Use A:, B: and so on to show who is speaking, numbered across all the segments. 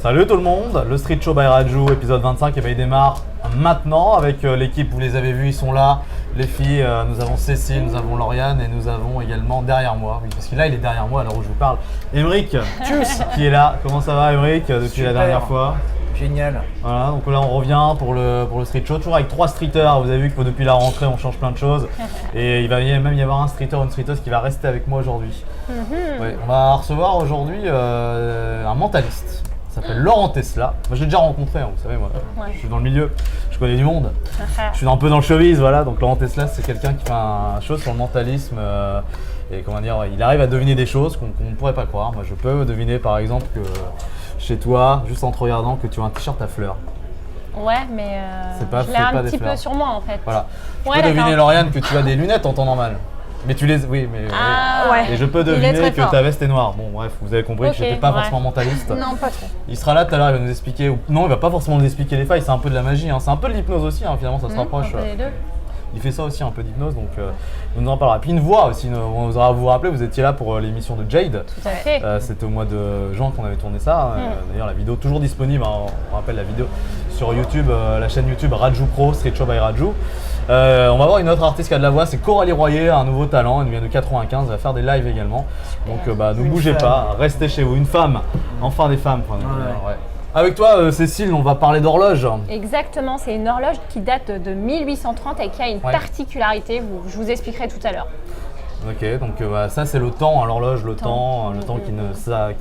A: Salut tout le monde, le Street Show by Raju, épisode 25, et ben il démarre maintenant avec l'équipe, vous les avez vus, ils sont là, les filles, nous avons Cécile, nous avons Lauriane et nous avons également derrière moi, oui, parce que là il est derrière moi à l'heure où je vous parle, Émeric qui est là. Comment ça va Émeric depuis
B: Super.
A: la dernière fois?
B: Génial.
A: Voilà, donc là on revient pour le Street Show, toujours avec 3 streeters. Vous avez vu que depuis la rentrée on change plein de choses et il va même y avoir un streeter ou une streeteuse qui va rester avec moi aujourd'hui. Ouais, on va recevoir aujourd'hui un mentaliste. Il s'appelle Laurent Tesla. Moi, je l'ai déjà rencontré, hein, vous savez, moi, je suis dans le milieu, je connais du monde. Je suis un peu dans le showbiz, voilà. Donc Laurent Tesla, c'est quelqu'un qui fait un chose sur le mentalisme et comment dire, il arrive à deviner des choses qu'on ne pourrait pas croire. Moi, je peux deviner, par exemple, que chez toi, juste en te regardant, que tu as un t-shirt à fleurs.
C: Ouais, mais
A: pas-
C: je l'ai
A: c'est pas
C: un
A: des
C: petit
A: fleurs.
C: peu sur moi en fait.
A: Voilà. Je
C: Ouais,
A: peux deviner,
C: d'accord.
A: Lauriane, que tu as des lunettes en temps normal. Mais tu les... Oui, mais...
C: Ah ouais.
A: Et je peux
C: Il est
A: deviner
C: très
A: que
C: fort.
A: ta veste est noire. Bon, bref, vous avez compris
C: Ok,
A: que je n'étais pas
C: ouais.
A: forcément mentaliste.
C: Non, pas trop.
A: Il sera là tout à l'heure, il va nous expliquer. Non, il va pas forcément nous expliquer les failles, c'est un peu de la magie. Hein. C'est un peu de l'hypnose aussi, hein, finalement, ça se rapproche.
C: Un peu les deux.
A: Il fait ça aussi, un peu d'hypnose, donc on en parlera. Puis une voix aussi, on osera vous rappeler, vous étiez là pour l'émission de Jade.
C: Tout à fait.
A: C'était au mois de juin qu'on avait tourné ça. D'ailleurs, la vidéo toujours disponible, hein. On rappelle la vidéo sur YouTube, la chaîne YouTube Raju Pro, Street Show by Raju. On va voir une autre artiste qui a de la voix, c'est Coralie Royer, un nouveau talent, elle vient de 95, elle va faire des lives également. Donc ne bougez pas, restez chez vous. Une femme, enfin des femmes. Quoi. Ouais. Avec toi Cécile, on va parler d'horloge.
C: Exactement, c'est une horloge qui date de 1830 et qui a une
A: Ouais.
C: particularité, je vous expliquerai tout à l'heure.
A: Ok, donc ça c'est le temps, hein, l'horloge, le temps qui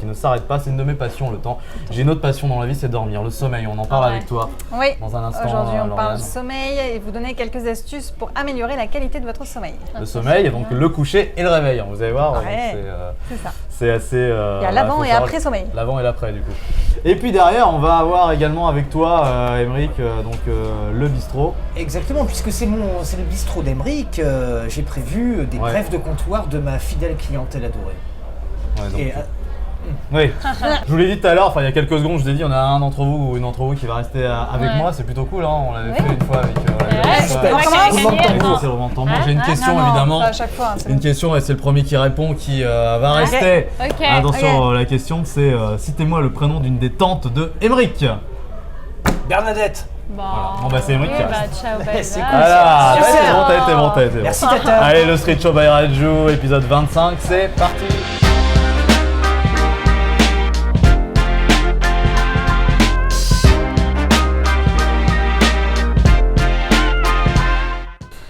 A: ne s'arrête pas, c'est une de mes passions, le temps. J'ai une autre passion dans la vie, c'est dormir, le sommeil, on en parle
C: Ouais.
A: avec toi.
D: Oui,
A: Dans un instant,
D: aujourd'hui on
A: Lauriane.
D: parle sommeil et vous donner quelques astuces pour améliorer la qualité de votre sommeil.
A: Le sommeil, et donc le coucher et le réveil, hein, vous allez voir,
D: Ouais.
A: donc
D: C'est ça.
A: c'est assez...
D: Il y a l'avant
A: faut
D: et
A: savoir-
D: après sommeil.
A: L'avant et l'après du coup. Et puis derrière, on va avoir également avec toi, Émeric, le bistrot.
B: Exactement, puisque c'est le bistrot d'Emeric, j'ai prévu des
A: Ouais.
B: brefs de comptoir de ma fidèle clientèle adorée.
A: Ouais, donc,
B: Et,
A: oui, je vous l'ai dit tout à l'heure, il y a quelques secondes, je vous ai dit, on a un d'entre vous ou une d'entre vous qui va rester avec
C: Ouais.
A: moi, c'est plutôt cool, hein, on l'avait fait une fois avec...
C: Ouais,
A: ça.
C: c'est moi qui ai
D: recommence.
C: gagné,
A: Roulement
C: attends.
A: c'est roulement de tambour.
C: Hein
A: J'ai une question
D: Non, non,
A: évidemment.
D: pas à chaque fois. hein, c'est
A: Une
D: bon.
A: question et c'est le premier qui répond qui va rester.
C: Ok.
A: Attention, la question c'est citez-moi le prénom d'une des tantes de Émeric.
B: Bernadette.
C: Bon,
A: Bon, bah, c'est Émeric.
C: ok, bah, ciao, bye,
B: C'est
C: bye.
B: cool.
A: Voilà,
B: Super.
A: c'est bon, t'as été bon, t'as été bon.
B: Merci Tata.
A: Allez, le Street Show by Raju, épisode 25, c'est parti.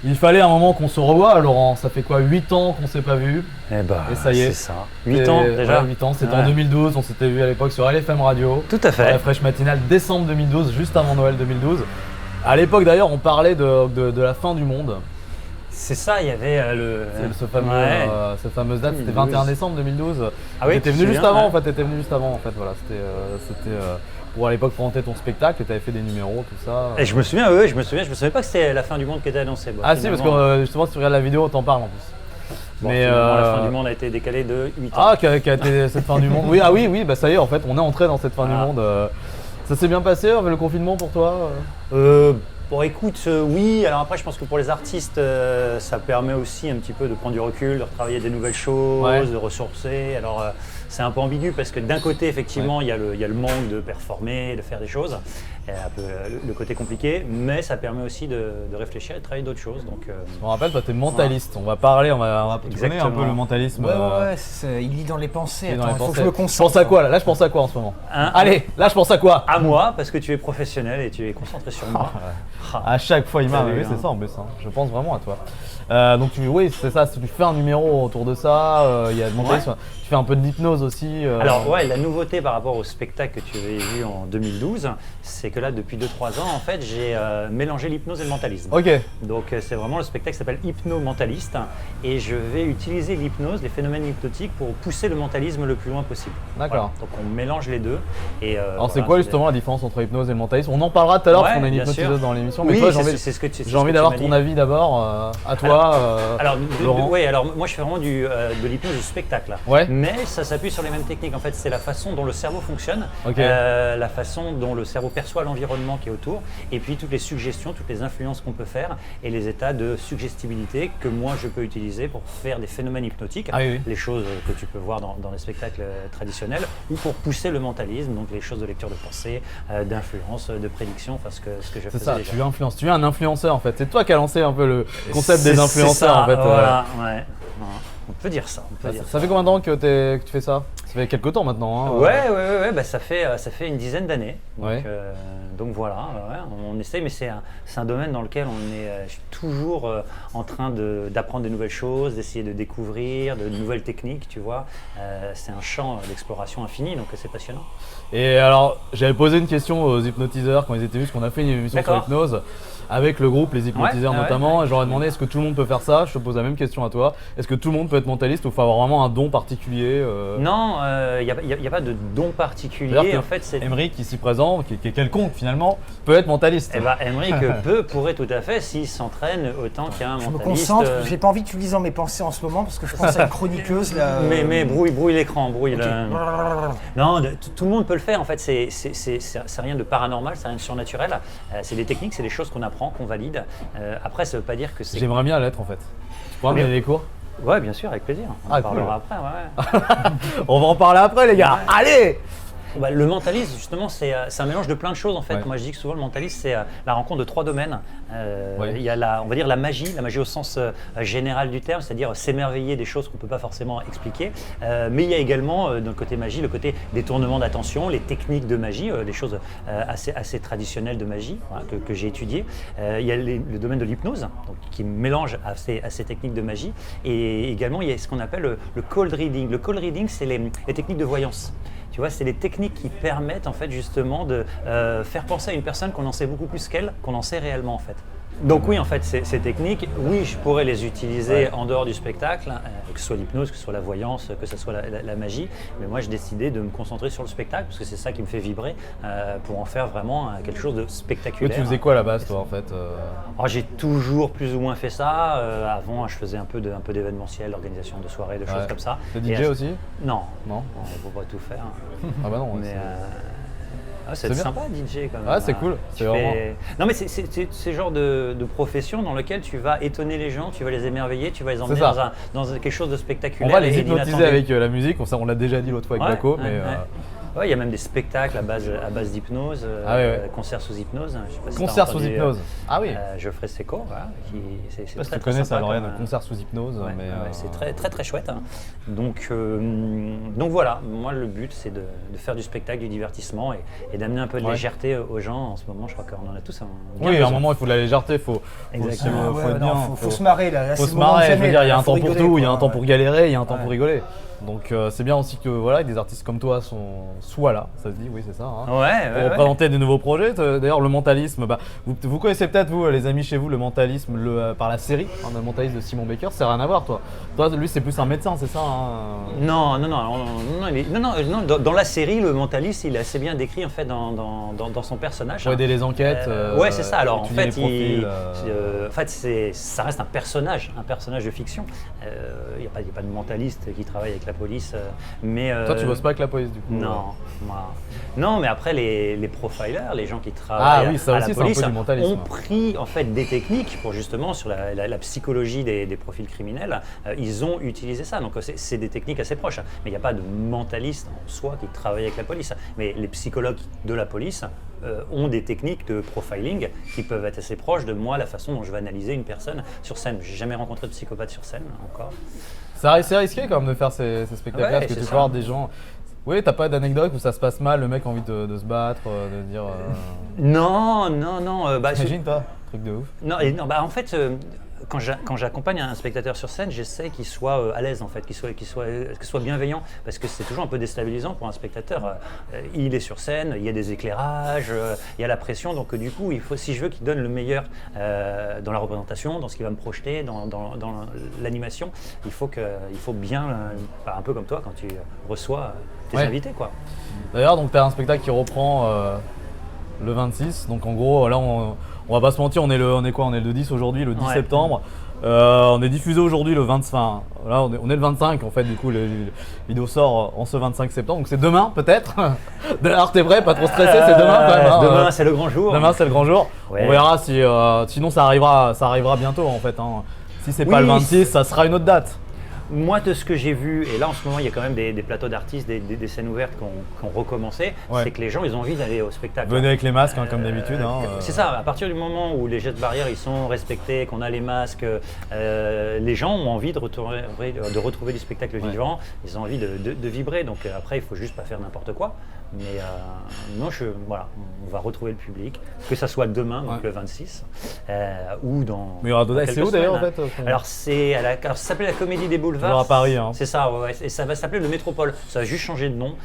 A: Il fallait un moment qu'on se revoie, Laurent. Ça fait quoi, 8 ans qu'on s'est pas vu?
E: Eh bah,
A: Et ça y est.
E: c'est ça. 8 ans déjà.
A: 8 ans, c'était
E: Ouais.
A: en 2012, on s'était vu à l'époque sur LFM Radio.
E: Tout à
A: Dans la
E: fait.
A: fraîche matinale, décembre 2012, juste avant Noël 2012. À l'époque d'ailleurs, on parlait de la fin du monde.
E: C'est ça, il y avait
A: C'est ce fameux,
E: Ouais.
A: cette fameuse date, c'était
E: 2012.
A: 21 décembre 2012.
E: Ah oui,
A: T'étais
E: je
A: venu
E: me
A: juste
E: souviens,
A: avant,
E: ouais.
A: en fait, t'étais venu juste avant, en fait, voilà. C'était pour à l'époque présenter ton spectacle, et t'avais fait des numéros, tout ça.
E: Et je me souviens, oui, je me savais pas que c'était la fin du monde qui était annoncée. Bon,
A: Ah si, parce que
E: finalement,
A: justement, si tu regardes la vidéo, on t'en parle en plus.
E: bon,
A: mais,
E: finalement, la fin du monde a été décalée de 8 ans.
A: Ah, qui a été cette fin du monde. Oui, oui, bah ça y est, en fait, on est entré dans cette fin du
E: Ah.
A: monde. Ça s'est bien passé, le confinement pour toi
E: Bon, écoute, oui. Alors après, je pense que pour les artistes, ça permet aussi un petit peu de prendre du recul, de retravailler des nouvelles choses,
A: Ouais.
E: de ressourcer. Alors, c'est un peu ambigu parce que d'un côté, effectivement, il y a le manque de performer, de faire des choses, un peu le côté compliqué, mais ça permet aussi de réfléchir et de travailler d'autres choses. Donc,
A: Je me rappelle, toi, t'es mentaliste. On va parler, tu connais un
E: Exactement.
A: peu le mentalisme.
B: Ouais, il lit dans les pensées.
A: dans
B: Attends,
A: les
B: il faut que
A: pensées.
B: je me
A: Je
B: concentre.
A: pense à quoi là? Là, je pense à quoi en ce moment?
E: Hein
A: Allez, là, je pense à quoi?
E: à moi, parce que tu es professionnel et tu es concentré sur moi.
A: À chaque fois, il m'a
E: Salut,
A: arrivé,
E: hein.
A: c'est ça en plus. Hein. Je pense vraiment à toi. Donc, oui, c'est ça. Tu fais un numéro autour de ça. Il y a de mentalisme. Tu fais un peu de l'hypnose aussi.
E: Alors ouais, la nouveauté par rapport au spectacle que tu avais vu en 2012, c'est que là, depuis 2-3 ans, en fait, j'ai mélangé l'hypnose et le mentalisme.
A: Ok.
E: Donc c'est vraiment le spectacle qui s'appelle Hypno-Mentaliste et je vais utiliser l'hypnose, les phénomènes hypnotiques pour pousser le mentalisme le plus loin possible.
A: D'accord.
E: Voilà. Donc on mélange les deux. Et,
A: Alors, c'est
E: voilà,
A: quoi justement la différence entre hypnose et le mentalisme? On en parlera tout à l'heure parce
E: Ouais,
A: qu'on a une
E: bien
A: hypnotiseuse
E: sûr.
A: dans l'émission. Mais
E: Oui,
A: toi,
E: c'est ce que tu
A: j'ai envie
E: m'as
A: d'avoir
E: dit.
A: ton avis d'abord. À toi, toi,
E: Alors,
A: Laurent?
E: alors moi je fais vraiment de l'hypnose du spectacle.
A: Ouais.
E: Mais ça s'appuie sur les mêmes techniques. En fait, c'est la façon dont le cerveau fonctionne,
A: Ok.
E: la façon dont le cerveau perçoit l'environnement qui est autour, et puis toutes les suggestions, toutes les influences qu'on peut faire, et les états de suggestibilité que moi je peux utiliser pour faire des phénomènes hypnotiques,
A: Ah oui, oui.
E: les choses que tu peux voir dans les spectacles traditionnels, ou pour pousser le mentalisme, donc les choses de lecture de pensée, d'influence, de prédiction, enfin ce que je
A: C'est
E: faisais
A: ça,
E: déjà.
A: tu influences, tu es un influenceur en fait. C'est toi qui as lancé un peu le concept des
E: C'est
A: influenceurs
E: ça,
A: en fait.
E: Voilà, ouais. On peut dire ça.
A: Ça fait combien de temps que tu fais ça? Ça fait quelques temps maintenant. Hein,
E: Ouais, bah, ça fait une dizaine d'années.
A: Ouais.
E: Donc voilà, on essaye, mais c'est un domaine dans lequel je suis toujours en train d'apprendre de nouvelles choses, d'essayer de découvrir de nouvelles techniques, tu vois. C'est un champ d'exploration infini, donc c'est passionnant.
A: Et alors, j'avais posé une question aux hypnotiseurs quand ils étaient venus, parce qu'on a fait une émission sur
E: D'accord.
A: l'hypnose avec le groupe, les hypnotiseurs
E: Ouais, ouais,
A: notamment. Et je leur ai demandé est-ce que tout le monde peut faire ça? Je te pose la même question à toi. Est-ce que tout le monde peut être mentaliste ou il faut avoir vraiment un don particulier
E: Non, il n'y a pas de don particulier.
A: C'est-à-dire que
E: En fait, c'est
A: Emeric, ici présent, qui est quelconque finalement, peut être mentaliste.
E: Eh ben, Emeric pourrait tout à fait s'il s'entraîne autant qu'un
B: Je me
E: mentaliste.
B: concentre, j'ai pas envie que tu lises dans mes pensées en ce moment parce que je pense à une chroniqueuse là.
E: Mais brouille l'écran, brouille
B: Ok.
E: Non, tout le monde peut le faire en fait, c'est rien de paranormal, c'est rien de surnaturel. C'est des techniques, c'est des choses qu'on apprend, qu'on valide. Après, ça veut pas dire que c'est...
A: J'aimerais bien l'être en fait. Tu pourras me
E: Mais-
A: donner les cours?
E: Ouais, bien sûr, avec plaisir. On
A: Ah,
E: en parlera
A: cool.
E: après, ouais.
A: On va en parler après les gars. Allez!
E: Bah, le mentalisme, justement, c'est un mélange de plein de choses en fait.
A: Ouais.
E: Moi, je dis que souvent le mentalisme, c'est la rencontre de trois domaines.
A: Ouais.
E: Il y a on va dire la magie au sens général du terme, c'est-à-dire s'émerveiller des choses qu'on ne peut pas forcément expliquer. Mais il y a également, dans le côté magie, le côté détournement d'attention, les techniques de magie, des choses assez traditionnelles de magie, voilà, que j'ai étudiées. Il y a le domaine de l'hypnose, donc, qui mélange à ces techniques de magie. Et également, il y a ce qu'on appelle le cold reading. Le cold reading, c'est les techniques de voyance. Tu vois, c'est les techniques qui permettent en fait justement de faire penser à une personne qu'on en sait beaucoup plus qu'elle, qu'on en sait réellement en fait. Donc oui, en fait, ces techniques, oui, je pourrais les utiliser en dehors du spectacle, que ce soit l'hypnose, que ce soit la voyance, que ce soit la magie. Mais moi, j'ai décidé de me concentrer sur le spectacle parce que c'est ça qui me fait vibrer pour en faire vraiment quelque chose de
A: Toi,
E: spectaculaire.
A: tu faisais quoi à la base toi en fait
E: Alors, j'ai toujours plus ou moins fait ça. Avant, je faisais un peu d'événementiel, d'organisation de soirées, de choses
A: Ouais.
E: comme ça.
A: T'es
E: Et
A: DJ aussi?
E: Non,
A: Non.
E: on ne peut pas tout faire.
A: Ah bah non.
E: Mais c'est
A: C'est bien.
E: sympa DJ quand même.
A: Ah, c'est
E: hein.
A: cool,
E: Tu
A: c'est vraiment-
E: Non mais c'est ce genre de profession dans lequel tu vas étonner les gens, tu vas les émerveiller, tu vas les emmener
A: ça.
E: dans quelque chose de spectaculaire.
A: On va les
E: et
A: hypnotiser
E: d'inattendu.
A: avec la musique, on l'a déjà dit l'autre fois avec
E: Ouais,
A: Baco,
E: ouais,
A: mais
E: ouais. Ouais, il y a même des spectacles à base d'hypnose,
A: Ah ouais, ouais.
E: concerts sous hypnose. Je sais pas si t'as
A: concert sous
E: entendu,
A: hypnose. Ah oui.
E: Geoffrey Seco, voilà, c'est
A: Je sais pas si
E: très,
A: tu
E: très
A: connais ça,
E: sympa
A: Lauriane,
E: comme,
A: concert sous hypnose,
E: Ouais,
A: mais
E: ouais, c'est très chouette. Hein. Donc voilà, moi le but c'est de faire du spectacle, du divertissement et d'amener un peu de
A: Ouais.
E: légèreté aux gens. En ce moment, je crois qu'on en a tous bien
A: oui, à un
E: besoin.
A: moment il faut de la légèreté, faut
E: Exactement.
A: faut être
B: non,
A: bien,
B: faut se marrer là.
A: faut
B: c'est
A: se
B: le moment de
A: marrer, je
B: jamais,
A: veux dire, il y a
B: là,
A: un
B: faut
A: temps pour
B: rigoler,
A: tout, il y a
B: quoi.
A: un temps pour galérer, il y a un temps
B: Ouais.
A: pour rigoler. Donc c'est bien aussi que voilà, des artistes comme toi soient là, ça se dit, oui c'est ça. Hein.
E: Ouais,
A: Pour présenter des nouveaux projets. D'ailleurs, le mentalisme, vous connaissez peut-être, vous, les amis chez vous, le mentalisme par la série, hein, le mentaliste de Simon Baker, ça n'a rien à voir, toi. Toi, lui, c'est plus un médecin, c'est ça hein
E: Non, dans la série, le mentaliste, il est assez bien décrit en fait dans son personnage.
A: Pour aider les enquêtes.
E: Ouais, c'est ça. Alors en
A: étudier
E: fait,
A: les profils,
E: ça reste un personnage de fiction. Il n'y a pas de mentaliste qui travaille avec la police. Mais
A: Toi, tu bosses pas avec la police, du coup
E: Non, moi. Non, mais après les profilers, les gens qui travaillent
A: Ah oui, ça
E: à
A: aussi,
E: la
A: c'est un peu
E: police,
A: du mentalisme.
E: ont pris en fait des techniques pour justement sur la psychologie des profils criminels. Ils ont utilisé ça, donc c'est des techniques assez proches. Mais il n'y a pas de mentaliste en soi qui travaille avec la police. Mais les psychologues de la police ont des techniques de profiling qui peuvent être assez proches de moi, la façon dont je vais analyser une personne sur scène. J'ai jamais rencontré de psychopathe sur scène encore.
A: C'est risqué quand même de faire ces spectacles-là,
E: Ouais,
A: parce que
E: c'est
A: tu
E: ça.
A: peux avoir des gens. Oui, t'as pas d'anecdote où ça se passe mal, le mec a envie de se battre, de dire.
E: Non.
A: T'imagines pas? Truc de ouf.
E: Non, en fait, quand j'accompagne un spectateur sur scène, j'essaie qu'il soit à l'aise en fait, qu'il soit bienveillant, parce que c'est toujours un peu déstabilisant pour un spectateur. Il est sur scène, il y a des éclairages, il y a la pression, donc du coup, si je veux qu'il donne le meilleur dans la représentation, dans ce qu'il va me projeter, dans l'animation, il faut bien, un peu comme toi quand tu reçois tes
A: Ouais.
E: invités, quoi.
A: D'ailleurs, donc t'as un spectacle qui reprend le 26, donc en gros, là, on va pas se mentir, on est le 10 aujourd'hui, le 10
E: Ouais.
A: septembre. On est diffusé aujourd'hui le 25. Enfin, là, on est le 25 en fait. Du coup, la vidéo sort en ce 25 septembre. Donc c'est demain peut-être. Alors t'es prêt, pas trop stressé, c'est demain quand même. Hein.
E: Demain, c'est le grand jour.
A: Demain c'est le grand jour.
E: Ouais.
A: On verra si. Sinon ça arrivera bientôt en fait. Hein. Si c'est pas le 26, ça sera une autre date.
E: Moi, de ce que j'ai vu, et là en ce moment, il y a quand même des plateaux d'artistes, des scènes ouvertes qui ont recommencé,
A: Ouais.
E: c'est que les gens, ils ont envie d'aller au spectacle.
A: Venez avec les masques hein, comme d'habitude. Hein.
E: C'est ça, à partir du moment où les gestes barrières ils sont respectés, qu'on a les masques, les gens ont envie de retrouver du spectacle vivant, ils ont envie de vibrer. Donc après, il faut juste pas faire n'importe quoi. Mais non, voilà, on va retrouver le public, que ça soit demain, donc le 26, ou dans.
A: Mais il y aura d'autres. C'est où d'ailleurs en fait
E: Alors ça s'appelle la Comédie des Boulevards.
A: Toujours à Paris. Hein.
E: C'est ça, ouais, et ça va s'appeler le Métropole. Ça va juste changer de nom,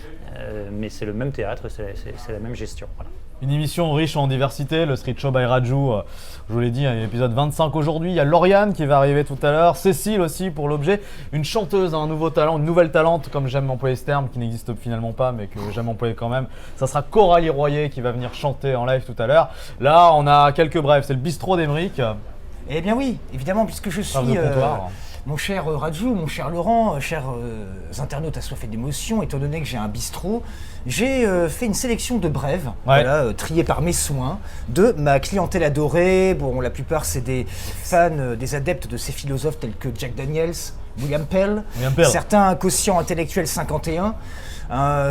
E: mais c'est le même théâtre, c'est la même gestion. Voilà.
A: Une émission riche en diversité, le Street Show by Raju, je vous l'ai dit, un épisode 25 aujourd'hui. Il y a Lauriane qui va arriver tout à l'heure, Cécile aussi pour l'objet, une chanteuse, un nouveau talent, une nouvelle talente, comme j'aime employer ce terme, qui n'existe finalement pas, mais que j'aime employer quand même. Ça sera Coralie Royer qui va venir chanter en live tout à l'heure. Là, on a quelques brèves, c'est le bistrot d'Emeric.
B: Eh bien oui, évidemment, puisque je suis
A: Table de comptoir.
B: mon cher Raju, mon cher Laurent, chers internautes assoiffés d'émotion, étant donné que j'ai un bistrot, j'ai fait une sélection de brèves, voilà, triées par mes soins, de ma clientèle adorée. Bon, la plupart c'est des fans, des adeptes de ces philosophes tels que Jack Daniels, William Pell. Certains un quotient intellectuel 51,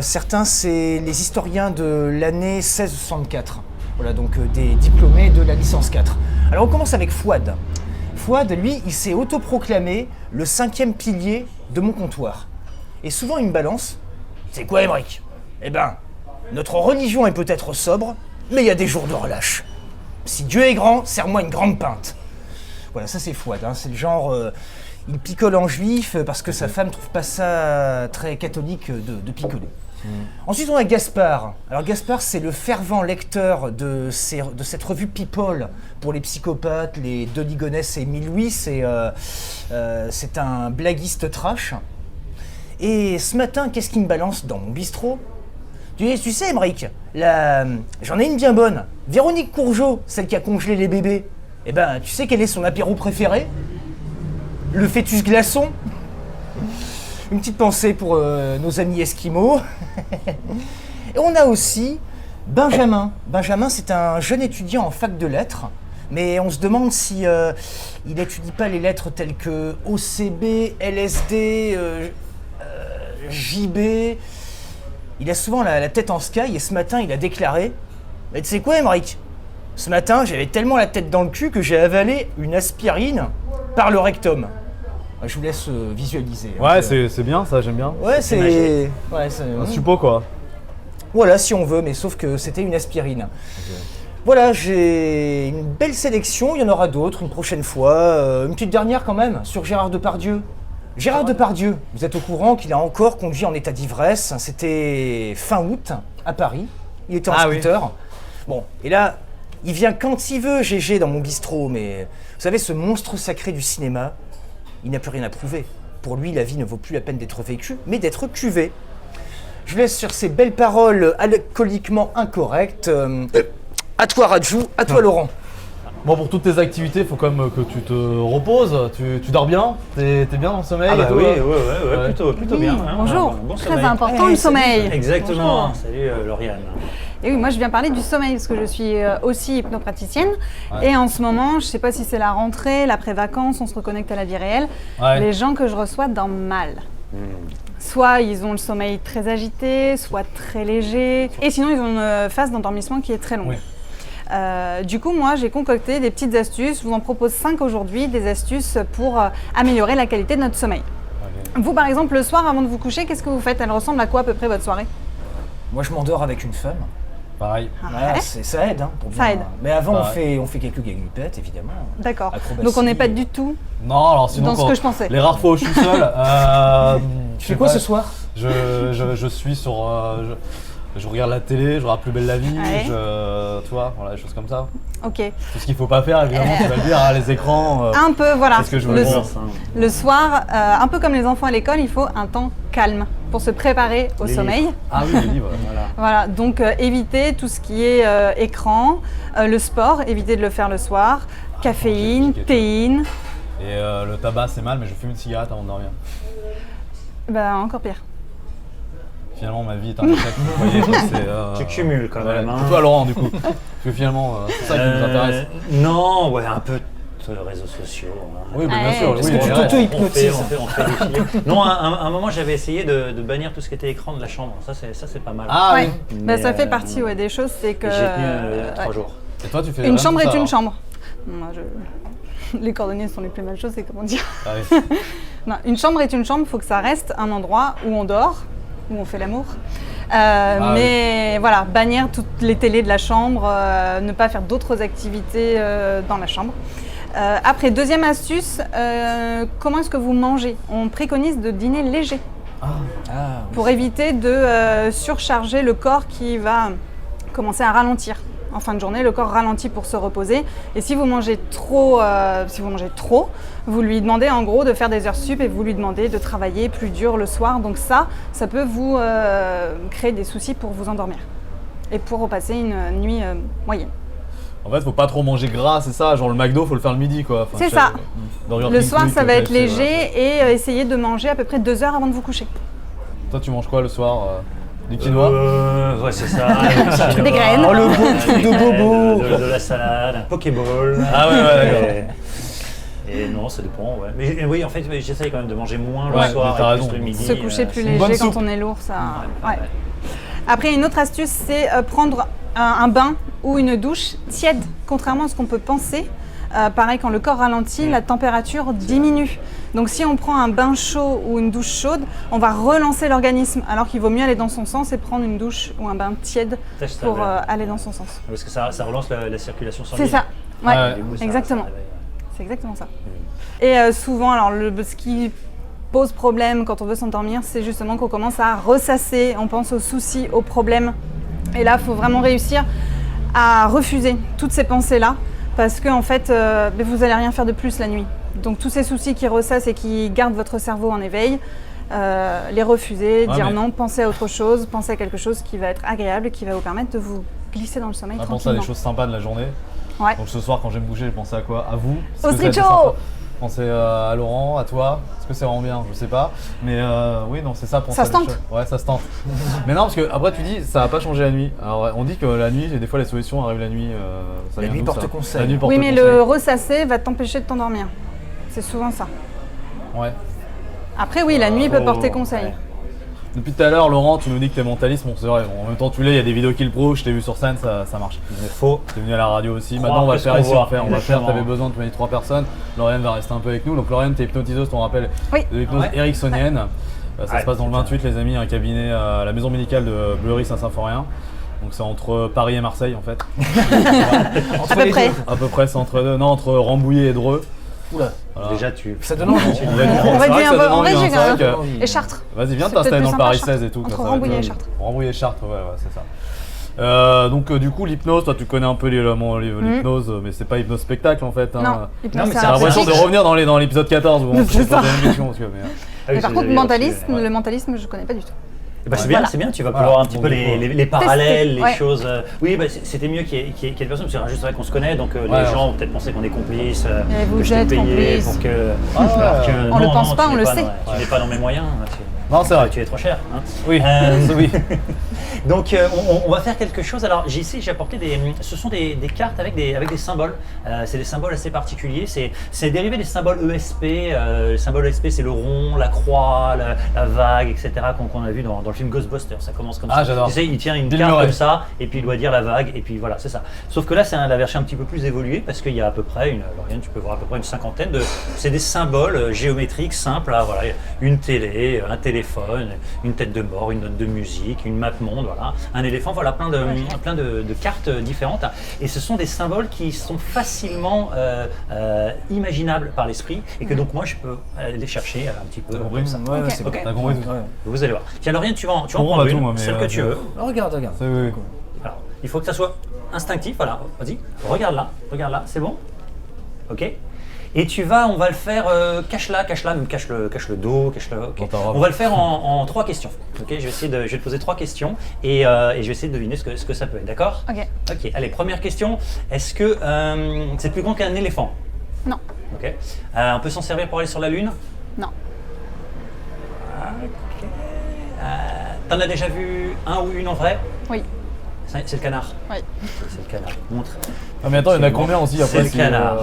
B: certains c'est les historiens de l'année 1664. Voilà, donc des diplômés de la licence 4. Alors on commence avec Fouad. Fouad, lui, il s'est autoproclamé le 5e pilier de mon comptoir. Et souvent il me balance, c'est quoi Emeric? Eh ben, notre religion est peut-être sobre, mais il y a des jours de relâche. Si Dieu est grand, serre-moi une grande pinte. Voilà, ça c'est Fouad, hein. C'est le genre, il picole en juif parce que sa femme trouve pas ça très catholique de picoler. Ensuite, on a Gaspard. Alors Gaspard, c'est le fervent lecteur de cette revue People pour les psychopathes, les Denis Gonesse et Émile Louis. C'est un blaguiste trash. Et ce matin, qu'est-ce qu'il me balance dans mon bistrot? Tu sais, Emeric, j'en ai une bien bonne. Véronique Courgeot, celle qui a congelé les bébés. Eh ben, tu sais quel est son apéro préféré? Le fœtus glaçon. Une petite pensée pour nos amis esquimaux. Et on a aussi Benjamin. Benjamin, c'est un jeune étudiant en fac de lettres, mais on se demande si il n'étudie pas les lettres telles que OCB, LSD, JB. Il a souvent la tête en sky et ce matin, il a déclaré « Mais tu sais quoi, Emeric? Ce matin, j'avais tellement la tête dans le cul que j'ai avalé une aspirine par le rectum. » Je vous laisse visualiser.
A: Ouais, c'est bien ça, j'aime bien.
B: Ouais, c'est
A: un suppo quoi.
B: Voilà, si on veut, mais sauf que c'était une aspirine. Okay. Voilà, j'ai une belle sélection, il y en aura d'autres une prochaine fois. Une petite dernière quand même, sur Gérard Depardieu. Gérard Depardieu, vous êtes au courant qu'il a encore conduit en état d'ivresse. C'était fin août, à Paris. Il était en scooter. Oui. Bon, et là, il vient quand il veut, GG, dans mon bistrot. Mais vous savez, ce monstre sacré du cinéma, il n'a plus rien à prouver. Pour lui, la vie ne vaut plus la peine d'être vécue, mais d'être cuvée. Je laisse sur ces belles paroles alcooliquement incorrectes. À toi, Raju, à toi, Laurent.
A: Bon, pour toutes tes activités, il faut quand même que tu te reposes. Tu dors bien? T'es bien dans le sommeil?
E: Ah bah oui, plutôt bien. Hein.
D: Bonjour,
E: bon
D: très important le sommeil.
E: Exactement.
D: Bonjour.
E: Salut Lauriane.
D: Et oui, moi je viens parler du sommeil parce que je suis aussi hypnopraticienne. Ouais. Et en ce moment, je ne sais pas si c'est la rentrée, l'après-vacances, on se reconnecte à la vie réelle. Ouais. Les gens que je reçois dorment mal. Soit ils ont le sommeil très agité, soit très léger. Et sinon, ils ont une phase d'endormissement qui est très longue. Oui. Du coup, moi, j'ai concocté des petites astuces. Je vous en propose 5 aujourd'hui, des astuces pour améliorer la qualité de notre sommeil. Okay. Vous, par exemple, le soir, avant de vous coucher, qu'est-ce que vous faites? Elle ressemble à quoi à peu près votre soirée?
B: Moi, je m'endors avec une femme.
A: Pareil.
B: Voilà, ça aide. Hein, pour bien...
D: Ça aide.
B: Mais avant, on fait quelques gagnupettes, évidemment.
D: D'accord. Donc, on n'est pas du tout
A: non, alors sinon,
D: dans ce que je pensais.
A: Les rares fois où je suis seul...
B: tu fais quoi ce soir?
A: Je suis sur... Je regarde la télé, je regarde Plus belle la vie, tu vois, voilà, des choses comme ça.
D: Ok.
A: Tout ce qu'il faut pas faire, évidemment, tu vas le dire, hein, les écrans.
D: Un peu, voilà.
A: C'est ce que je veux
D: le soir, un peu comme les enfants à l'école, il faut un temps calme pour se préparer au sommeil.
A: Ah oui, les livres, voilà.
D: Voilà, donc éviter tout ce qui est écran, le sport, éviter de le faire le soir, caféine, théine.
A: Et le tabac c'est mal, mais je fume une cigarette avant de dormir.
D: Bah, encore pire.
A: Finalement, ma vie est un échec. Vous voyez,
E: Tu cumules quand même. Hein.
A: Toi, Laurent, du coup. Parce que finalement, c'est ça qui nous intéresse.
E: Non, ouais, un peu de réseaux sociaux. Hein.
A: Oui, bah, bien sûr.
B: Parce
A: oui,
B: que tu
A: ouais.
B: t'auto-hypnotises.
E: On fait des films. Non, à un moment, j'avais essayé de bannir tout ce qui était écran de la chambre. Ça, c'est pas mal.
A: Ah
D: Ouais.
A: oui.
D: Bah, ça
E: Mais,
D: fait partie des choses, c'est que.
E: J'ai tenu 3 jours.
A: Et toi, tu fais
D: Une
A: rien
D: chambre
A: de
D: est
A: ça,
D: une
A: alors
D: chambre. Moi, les coordonnées sont les plus mal choses, c'est comment dire.
A: Ah oui.
D: Non, une chambre est une chambre, il faut que ça reste un endroit où on dort, où on fait l'amour. Mais voilà, bannir toutes les télés de la chambre, ne pas faire d'autres activités dans la chambre. Après, deuxième astuce, comment est-ce que vous mangez? On préconise de dîner léger pour éviter de surcharger le corps qui va commencer à ralentir. En fin de journée, le corps ralentit pour se reposer. Et si vous mangez trop, vous lui demandez en gros de faire des heures sup et vous lui demandez de travailler plus dur le soir. Donc ça peut vous créer des soucis pour vous endormir et pour repasser une nuit moyenne.
A: En fait, faut pas trop manger gras, c'est ça. Genre le McDo, faut le faire le midi, quoi. Enfin,
D: C'est ça. Le soir,
A: King,
D: ça va être
A: KFC,
D: léger et essayer de manger à peu près 2 heures avant de vous coucher.
A: Toi, tu manges quoi le soir Du quinoa
E: Ouais, c'est ça.
D: Des graines.
B: Oh, le beau truc de bobo.
E: De la salade, un Pokéball.
A: Ah ouais, d'accord.
E: Et non, ça dépend, ouais. Mais oui, en fait, j'essaye quand même de manger moins
A: Ouais,
E: le soir
A: t'as
E: et plus
A: raison.
E: le midi.
D: Se coucher plus
A: c'est une bonne
D: léger quand
A: soupe.
D: on est lourd, ça.
E: Ouais,
D: Ouais. Après, une autre astuce, c'est prendre un bain ou une douche tiède, contrairement à ce qu'on peut penser. Pareil, quand le corps ralentit, la température diminue. Donc si on prend un bain chaud ou une douche chaude, on va relancer l'organisme, alors qu'il vaut mieux aller dans son sens et prendre une douche ou un bain tiède
E: Ça, je
D: pour
E: savais.
D: aller dans son sens.
E: Parce que ça relance la circulation sanguine.
D: C'est ça. Ouais,
A: Ouais.
E: Du coup, ça
D: exactement.
E: réveille, ouais.
D: C'est exactement ça. Et souvent, alors ce qui pose problème quand on veut s'endormir, c'est justement qu'on commence à ressasser, on pense aux soucis, aux problèmes. Et là, il faut vraiment réussir à refuser toutes ces pensées-là, parce que en fait, vous n'allez rien faire de plus la nuit. Donc tous ces soucis qui ressassent et qui gardent votre cerveau en éveil, les refuser, dire non, pensez à autre chose, pensez à quelque chose qui va être agréable, qui va vous permettre de vous glisser dans le sommeil
A: On pense à
D: tranquillement.
A: des choses sympas de la journée.
D: Ouais.
A: Donc ce soir, quand je vais me bouger, je pensais à quoi? À vous?
D: Au
A: Est-ce que ça a été
D: street show.
A: sympa Pensez à Laurent, à toi. Est-ce que c'est vraiment bien? Je sais pas. Mais oui, non, c'est ça. Penser
D: Ça
A: à
D: se
A: des
D: tente.
A: choses. Ouais, ça se tente. Mais non, parce que après, tu dis, ça va pas changer la nuit. Alors, on dit que la nuit, des fois, les solutions arrivent la nuit. Ça
B: La
A: vient
B: nuit
A: d'où,
B: porte
A: ça
B: conseil.
A: La nuit porte
D: Oui, mais
A: conseil.
D: le ressasser va t'empêcher de t'endormir. C'est souvent ça.
A: Ouais.
D: Après, oui, la nuit peut porter conseil.
E: Ouais.
A: Depuis tout à l'heure, Laurent, tu nous dis que t'es mentaliste. Bon, c'est vrai. Bon, en même temps, tu l'es. Il y a des vidéos qui le prouvent. Je t'ai vu sur scène, ça marche.
E: Il faut.
A: T'es venu à la radio aussi.
E: Croire
A: Maintenant, on va
E: que ce
A: faire
E: qu'on
A: ici. On
E: voit.
A: va faire.
E: Exactement.
A: T'avais besoin de 3 personnes. Lauriane va rester un peu avec nous. Donc, Lauriane, t'es hypnotiseuse, on rappelle.
D: Oui.
A: De l'hypnose
E: Ouais.
A: ericksonienne. Ça
E: Ouais,
A: se passe dans le
E: putain.
A: 28, les amis, un cabinet à la maison médicale de Bleury-Saint-Symphorien. Donc c'est entre Paris et Marseille en fait.
B: Entre
D: À peu
B: les
D: près.
B: deux.
A: À peu près c'est entre deux, non entre Rambouillet et Dreux.
B: Oula,
A: Voilà.
E: Déjà, tu.
B: ça donne envie.
A: On va dire-
D: On
A: c'est
D: va
A: vrai
D: dire
A: que ça
D: un peu
A: donne
D: en
A: envie,
D: régie,
A: hein, c'est
D: quand
A: vrai
D: même.
A: que-
D: Et Chartres.
A: Vas-y, viens
D: C'est
A: t'installer
D: peut-être
A: dans
D: plus
A: le Paris
D: sympa,
A: 16 et tout.
D: entre
A: ça va
D: Rambouillet
A: être-
D: et Chartres.
A: Rambouillet et Chartres, ouais, c'est ça. Donc du coup l'hypnose, toi tu connais un peu l'hypnose, mais c'est pas hypnose spectacle en fait. Hein.
D: Non,
E: Non, mais
D: hypnose
E: c'est
A: J'ai l'impression de
D: thérapeutique.
A: revenir dans l'épisode 14 où on
D: C'est
A: se
D: ça.
A: posait une question. Parce que, mais,
E: Ah oui,
D: Mais par
E: vous
D: contre,
E: avez
D: mentalisme,
E: reçu,
D: le mentalisme, je connais pas du tout.
E: Bah, c'est bien,
D: Voilà.
E: c'est bien, tu vas
A: Voilà.
E: pouvoir un petit
A: Donc,
E: peu
A: du coup,
E: les parallèles,
D: tester,
E: les
D: ouais.
E: choses. Oui, bah, c'était mieux qu'il y ait des personnes, parce que juste vrai qu'on se connaît, donc
A: Ouais,
E: les gens vont peut-être penser qu'on est complices.
D: Et vous
E: que je t'ai
D: êtes
E: payé
D: complices.
E: pour que.
A: Ah,
E: alors que
D: On le
E: non,
D: pense
E: non,
D: pas,
E: tu
D: on
E: n'es
D: le
E: pas
D: sait.
E: dans- Tu n'es pas dans mes moyens.
A: Non, c'est vrai.
E: Tu es trop cher. Hein.
A: Oui.
E: Oui. Donc on va faire quelque chose. Alors ici j'ai apporté ce sont des cartes avec des symboles. C'est des symboles assez particuliers. C'est dérivé des symboles ESP. Les symboles ESP c'est le rond, la croix, la vague, etc. qu'on a vu dans le film Ghostbusters. Ça commence comme ça.
A: Ah, j'adore.
E: Tu sais, il tient une
A: Bill
E: carte
A: Murray.
E: comme ça et puis il doit dire la vague et puis voilà c'est ça. Sauf que là c'est la version un petit peu plus évoluée parce qu'il y a à peu près Lauriane, tu peux voir à peu près une cinquantaine c'est des symboles géométriques simples. Là, voilà, une télé, un téléphone, une tête de mort, une note de musique, une map monde, voilà, un éléphant, voilà, plein de cartes différentes. Et ce sont des symboles qui sont facilement imaginables par l'esprit et que donc moi je peux aller les chercher un petit peu
A: T'as
E: comme
A: compris
E: ça.
B: Ouais,
D: Ok.
B: c'est
E: Ok.
A: T'as compris tout.
B: Ouais.
E: Vous allez voir. Tiens, Lauriane, tu vas en
A: On
E: prendre
A: va tout,
E: une,
A: moi, mais,
E: celle que tu veux.
B: Regarde.
A: C'est- oui.
E: Alors, il faut que ça soit instinctif, voilà, vas-y, regarde là, c'est bon? Ok. Et on va le faire, cache-la, même cache le dos, ok.
A: Dans ta robe.
E: On va le faire en 3 questions. Ok, je vais te poser 3 questions et je vais essayer de deviner ce que ça peut être, d'accord?
D: Ok.
E: Ok, allez, première question. Est-ce que c'est plus grand qu'un éléphant?
D: Non.
E: Ok. On peut s'en servir pour aller sur la Lune?
D: Non.
E: Ok. T'en as déjà vu un ou une en vrai?
D: Oui.
E: C'est le canard.
D: Oui.
E: C'est le canard. Montre.
A: Ah, mais attends, il y en a combien aussi après
E: C'est le
A: si,
E: canard.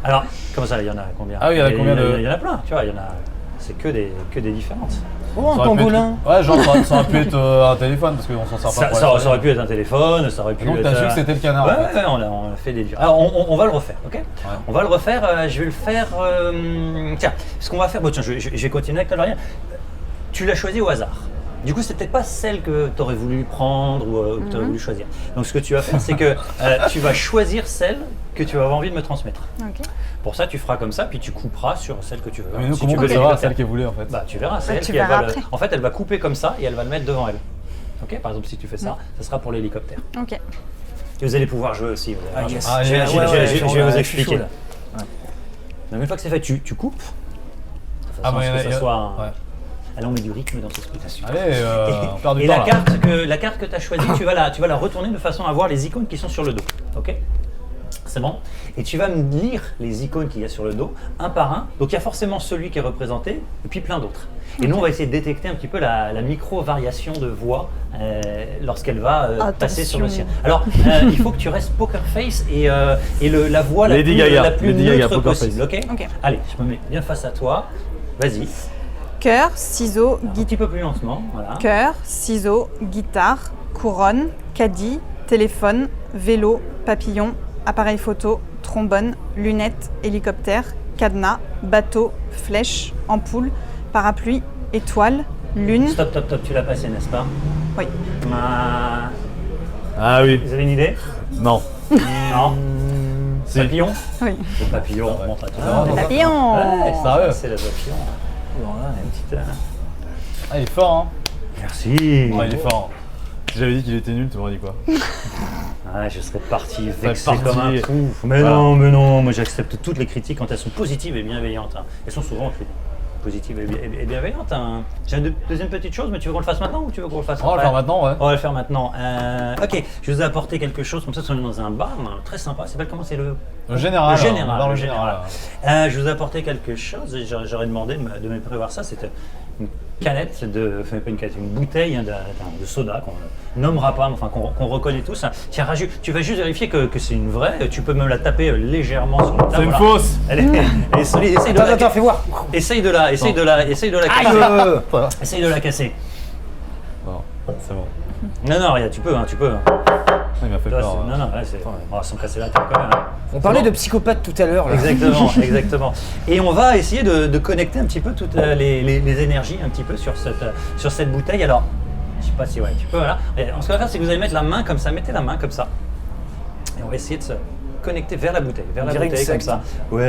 E: Alors, comment ça, il y en a combien?
A: Ah oui, il y en a combien de-
E: Il y en a plein, tu vois, il y en a. C'est que des différences.
B: Oh, un
A: Ça aurait pu être-
B: pangolin.
A: Ouais, genre ça aurait pu être un téléphone parce qu'on s'en sert pas.
E: Ça,
A: pour
E: ça
A: aller-
E: aurait pu être un téléphone, ça aurait pu
A: Donc
E: être.
A: t'as su que c'était le canard.
E: Ouais,
A: en fait.
E: ouais, on a fait des. Alors on va le refaire, ok? On va le refaire. Je vais le faire. Tiens, ce qu'on va faire. Bon, tiens, je vais continuer avec Talorien. Tu l'as choisi au hasard. Du coup, c'est peut-être pas celle que tu aurais voulu prendre ou que tu aurais voulu choisir. Donc, ce que tu vas faire, c'est que tu vas choisir celle que tu vas avoir envie de me transmettre.
D: Ok.
E: Pour ça, tu feras comme ça, puis tu couperas sur celle que tu veux.
A: Mais nous,
E: Si
A: comment
E: tu
A: on
E: veux
A: peut savoir
E: l'hélicoptère,
A: celle qui est voulue en fait?
E: bah, tu verras. C'est
D: Ouais,
E: elle
D: tu
E: qui elle
D: verras
E: va le-
D: après.
E: En fait, elle va couper comme ça et elle va le mettre devant elle. Ok. Par exemple, si tu fais ça, ça sera pour l'hélicoptère.
D: Ok.
E: Et vous allez pouvoir jouer aussi. Vous allez voir.
B: yes.
A: Ah,
E: Je vais-
A: ouais,
E: je
A: ouais,
E: vais-
A: ouais,
E: je vais
B: je
E: vous
B: suis
E: expliquer
B: chaud,
E: là. Donc, une fois que c'est fait, tu coupes. De
A: Ah,
E: façon
A: bah,
E: à ce que
A: il y
E: ça
A: a-
E: soit un-
A: ouais.
E: Allez, on met du rythme dans cette explication.
A: Allez, on perd du
E: Et
A: temps
E: la
A: là.
E: carte que tu as choisie, tu vas la retourner de façon à voir les icônes qui sont sur le dos. Ok? C'est bon? Et tu vas me lire les icônes qu'il y a sur le dos, un par un. Donc il y a forcément celui qui est représenté, et puis plein d'autres. Et nous, on va essayer de détecter un petit peu la micro-variation de voix lorsqu'elle va passer sur le sien. Alors, il faut que tu restes poker face et la voix
A: Lady Gaga,
E: la plus
A: Lady Gaga,
E: neutre
A: poker
E: possible.
A: face.
E: Ok?
D: Ok.
E: Allez, je me mets bien face à toi. Vas-y.
D: Cœur, ciseaux,
E: Un petit peu plus lentement. Voilà.
D: Cœur, ciseaux, guitare, couronne, caddie, téléphone, vélo, papillon, appareil photo, trombone, lunettes, hélicoptère, cadenas, bateau, flèche, ampoule, parapluie, étoile, lune.
E: Stop, stop, stop. Tu l'as passé, n'est-ce pas?
D: Oui.
A: Ah oui.
E: Vous avez une idée?
A: Non.
E: Non.
A: Si.
E: Papillon?
D: Oui.
E: Le papillon, bon, t'as tout
A: Ah,
E: ça.
D: Papillon.
E: Ouais,
A: Sérieux?
E: c'est le papillon. Voilà, une petite.
A: Ah, il est fort, hein.
E: Merci.
A: Ah, il est fort. Si j'avais dit qu'il était nul, tu m'aurais dit quoi?
E: Ah, je serais parti
A: serais
E: vexé
A: parti.
E: comme un fou. Mais
A: Voilà.
E: non, moi j'accepte toutes les critiques quand elles sont positives et bienveillantes. Hein. Elles sont souvent positives et bienveillantes. Hein. J'ai une deuxième petite chose, mais tu veux qu'on le fasse maintenant ou tu veux qu'on le fasse
A: On va le
E: après?
A: faire maintenant, ouais.
E: On va le faire maintenant. Ok, je vous ai apporté quelque chose comme ça, on est dans un bar, très sympa. Ça s'appelle comment? C'est le
A: Le général.
E: Le général,
A: on va voir
E: le
A: le général.
E: je vous ai apporté quelque chose et j'aurais demandé de me prévoir ça. C'était une canette enfin pas une canette, une bouteille hein, de soda qu'on ne nommera pas, mais enfin qu'on reconnaît tous. Tiens, Raju, tu vas juste vérifier que c'est une vraie. Tu peux me la taper légèrement sur la table.
A: C'est une
E: voilà.
A: fausse.
E: Elle est solide. Essaye de
B: Attends, fais voir.
E: Essaye de la casser.
B: Aïe.
E: Essaye de la casser.
A: Non, c'est bon.
E: Non, regarde, tu peux.
A: Il m'a fait
E: Toi,
A: peur.
E: c'est-
A: ouais.
E: non, ouais, c'est sans casser la tête quand même. Hein.
B: On parlait
E: Bon.
B: de psychopathe tout à l'heure. là.
E: Exactement, exactement. Et on va essayer de connecter un petit peu toutes les énergies un petit peu sur cette bouteille. Alors, je sais pas si tu peux, voilà. Et ce qu'on va faire, c'est que vous allez mettre la main comme ça, mettez la main comme ça. Et on va essayer de se connecter vers la bouteille,
B: On dirait une
E: comme
B: secte.
E: ça. Oui.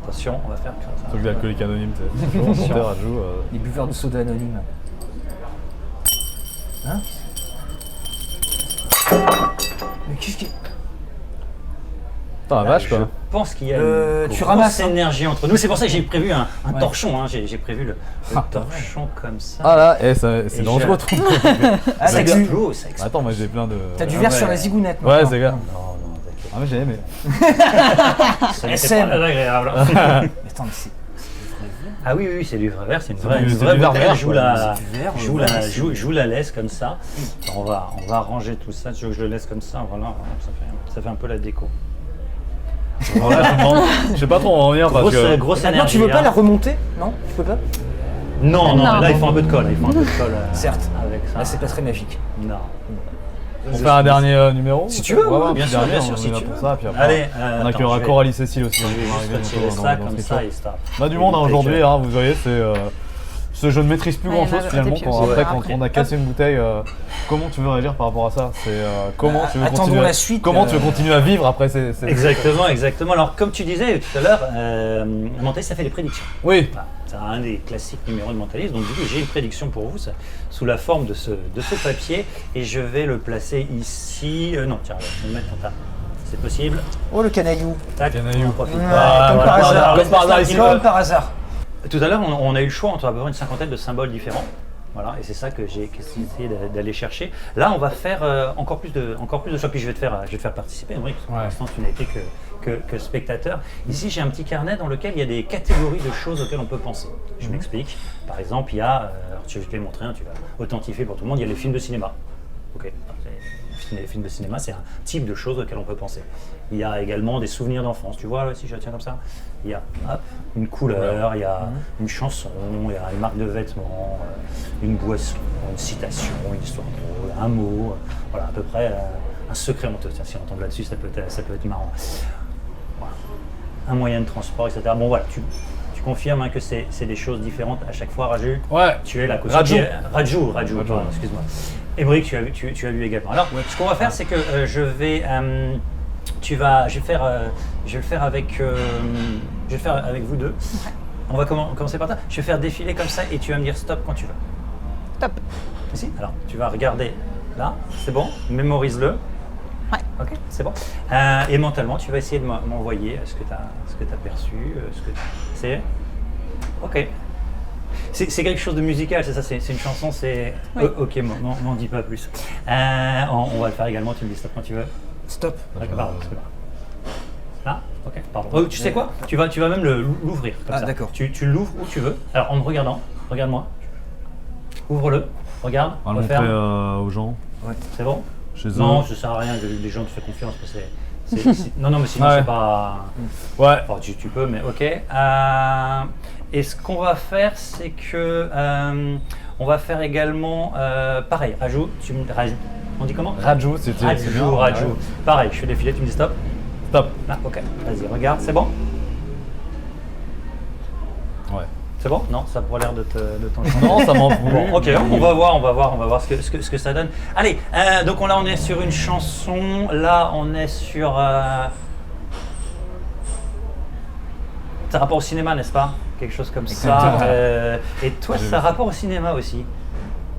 E: Attention, on va faire comme ça.
A: Truc d'alcoolique anonyme, tu sais. Toujours monter, rajout.
B: Les buveurs de soda anonymes. Hein? Mais qu'est-ce qui.
A: Putain, la vache,
E: Je
A: quoi.
E: pense qu'il y a une
B: tu
E: grosse
B: ramasses, hein.
E: énergie entre nous. C'est pour ça que j'ai prévu un torchon. Hein. J'ai prévu le torchon comme ça.
A: Ah là, c'est
E: Et
A: dangereux,
E: je-
A: ton
B: Ah,
E: ça
B: t'as du,
E: explose, ça explose.
A: Attends, moi j'ai plein de.
B: t'as du
A: Ouais,
B: verre
E: ouais.
B: sur la zigounette.
A: Ouais,
B: maintenant.
A: c'est gars.
E: Non, t'inquiète.
A: Ah, mais j'ai aimé.
E: Ça n'était
B: SM.
E: pas agréable.
B: Mais attends, mais c'est.
E: Ah oui, c'est du vrai verre, c'est une
A: C'est
E: vraie,
A: du-
E: une
A: c'est
E: vraie
A: du verre
E: bouteille.
A: vert,
E: Je vous
A: quoi.
E: la,
B: C'est du verre,
E: je vous
B: ouais,
E: la,
B: c'est-
E: je vous la laisse comme ça. On va ranger tout ça. Tu veux que je le laisse comme ça, voilà. Ça fait un peu la déco.
A: Voilà, je me demande- je sais pas trop en revenir parce que.
E: Grosse
B: Maintenant,
E: énergie.
B: tu veux pas
E: hein.
B: la remonter? Non? Tu peux pas?
E: Non,
D: Non.
E: là il faut un peu de colle.
B: Certes.
E: Avec ça.
B: Là, c'est pas très magique.
E: Non.
A: On fait un dernier numéro?
B: Si tu veux,
A: Ouais, ouais, un
E: bien
A: petit
E: sûr,
A: dernier,
E: bien sûr,
A: on
E: si
A: est là
E: tu
A: pour
E: veux.
A: ça, puis après,
E: Allez,
A: on accueillera
E: je vais-
A: Coralie Cécile aussi.
E: Je
A: qui
E: vais
A: va
E: juste
A: arriver
E: retirer
A: bientôt
E: ça
A: dans
E: comme
A: cette
E: ça
A: émission.
E: et stop.
A: On a du monde hein, aujourd'hui, hein, vous voyez, ce jeu ne maîtrise plus
D: Ouais,
A: grand
D: il y en
A: chose
D: a
A: finalement.
D: des pieds
A: Quand,
D: aussi,
A: après,
D: ouais,
A: quand
D: après.
A: on a cassé une bouteille, comment tu veux réagir par rapport à ça? C'est comment tu veux
B: Attendons
A: continuer
B: la suite,
A: Comment tu veux continuer à vivre après ces.
E: Exactement. Alors, comme tu disais tout à l'heure, un mentaliste, ça fait des prédictions.
A: Oui.
E: Voilà. C'est un des classiques numéros de mentaliste. Donc, du coup, j'ai une prédiction pour vous sous la forme de ce papier et je vais le placer ici. Non, tiens, je vais le mettre comme ça. C'est possible.
B: Oh, le canaillou.
E: Tac,
A: Canaillou.
E: on profite.
A: Ah,
B: comme
A: voilà,
B: par hasard.
A: comme par hasard, ici,
B: Comme par hasard.
E: Tout à l'heure, on a eu le choix entre à peu près une cinquantaine de symboles différents. Voilà, et c'est ça que j'ai essayé d'aller chercher. Là, on va faire encore plus de choix. Puis je vais te faire participer, Émeric, parce que pour l'instant, tu n'as été que spectateur. Ici, j'ai un petit carnet dans lequel il y a des catégories de choses auxquelles on peut penser. Je m'explique. Par exemple, il y a, alors, je vais te les montrer, tu vas authentifier pour tout le monde, il y a les films de cinéma. Ok. Les films de cinéma, c'est un type de choses auxquelles on peut penser. Il y a également des souvenirs d'enfance. Tu vois, là, si je tiens comme ça, il y a une couleur, il y a une chanson, il y a une marque de vêtements, une boisson, une citation, une histoire drôle, un mot, voilà, à peu près un secret honteux. Tiens, si on tombe là-dessus, ça peut être marrant. Voilà. Un moyen de transport, etc. Bon, voilà, tu confirmes que c'est des choses différentes à chaque fois, Raju.
A: Ouais.
E: Tu es la
A: Raju,
E: pardon, excuse-moi. Émeric, tu as vu également. Alors, ce qu'on va faire, c'est que je vais le faire avec vous deux. On va commencer par ça. Je vais faire défiler comme ça et tu vas me dire stop quand tu veux.
D: Top.
E: Ici. Alors, tu vas regarder là, c'est bon. Mémorise-le.
D: Ouais.
E: Ok, c'est bon. Et mentalement, tu vas essayer de m'envoyer ce que tu as perçu, c'est. Ok. C'est quelque chose de musical, c'est ça, c'est une chanson, c'est.
D: Oui.
E: Ok, m'en dis pas plus. On va le faire également, tu me dis stop quand tu veux.
B: Stop.
E: D'accord, pardon. Là, ok, pardon. Oh, tu sais quoi, tu vas même l'ouvrir comme ça.
B: D'accord.
E: Tu l'ouvres où tu veux. Alors en me regardant, regarde-moi. Ouvre-le, regarde.
A: On va le montrer aux gens.
E: Ouais. C'est bon?
A: Chez eux.
E: Non, ça sert à rien que les gens te fassent confiance parce que non, mais sinon c'est pas.
A: Ouais.
E: Bon, tu peux, mais ok. Et ce qu'on va faire, c'est que on va faire également pareil. On dit comment?
A: Raju, c'est bien.
E: Raju. Pareil, je fais défiler, tu me dis stop.
A: Stop.
E: Ah, ok. Vas-y, regarde, c'est bon?
A: Ouais.
E: C'est bon? Non, ça a pas l'air de t'enchanter.
A: Non, ça m'en fout.
E: Bon, ok, on va voir ce que ça donne. Allez, donc là on est sur une chanson, là on est sur... Ça a rapport au cinéma, n'est-ce pas? Quelque chose comme ça. Et toi, ça a rapport au cinéma aussi?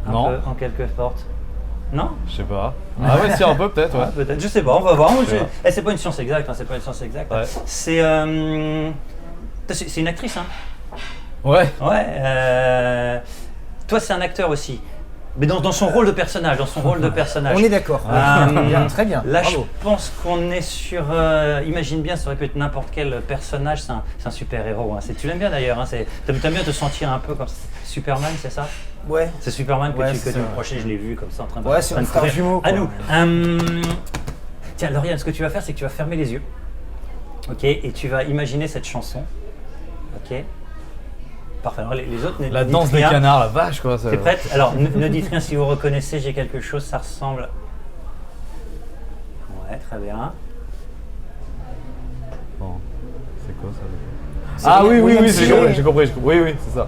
A: Non.
E: Un peu, en quelque sorte. Non?
A: Je sais pas. Ah ouais, si, un peu peut-être, ouais.
E: Peut-être, je sais pas, on va voir. C'est pas une science exacte, c'est pas une science exacte.
A: Ouais.
E: C'est une actrice, hein?
A: Ouais.
E: Ouais. Toi, c'est un acteur aussi. Mais dans son rôle de personnage,
B: On est d'accord. Bien, très bien.
E: Là,
B: Bravo.
E: je pense qu'on est sur. Imagine bien, ça aurait pu être n'importe quel personnage. C'est un super héros. Hein. Tu l'aimes bien d'ailleurs. Hein. T'aimes bien te sentir un peu comme Superman, c'est ça?
B: Ouais.
E: C'est Superman que tu
B: ça.
E: me reprochais. Je l'ai vu comme ça en train de.
B: Ouais, c'est un frère jumeau.
E: À nous. Tiens, Lauriane, ce que tu vas faire, c'est que tu vas fermer les yeux. Ok. Et tu vas imaginer cette chanson. Ok. Parfait. Alors, les autres,
A: La danse des canards, la vache quoi.
E: T'es prête? Alors, ne dites rien si vous reconnaissez, j'ai quelque chose, ça ressemble. Ouais, très bien.
A: Bon. C'est quoi ça? Ah oui, j'ai compris. Oui, c'est ça.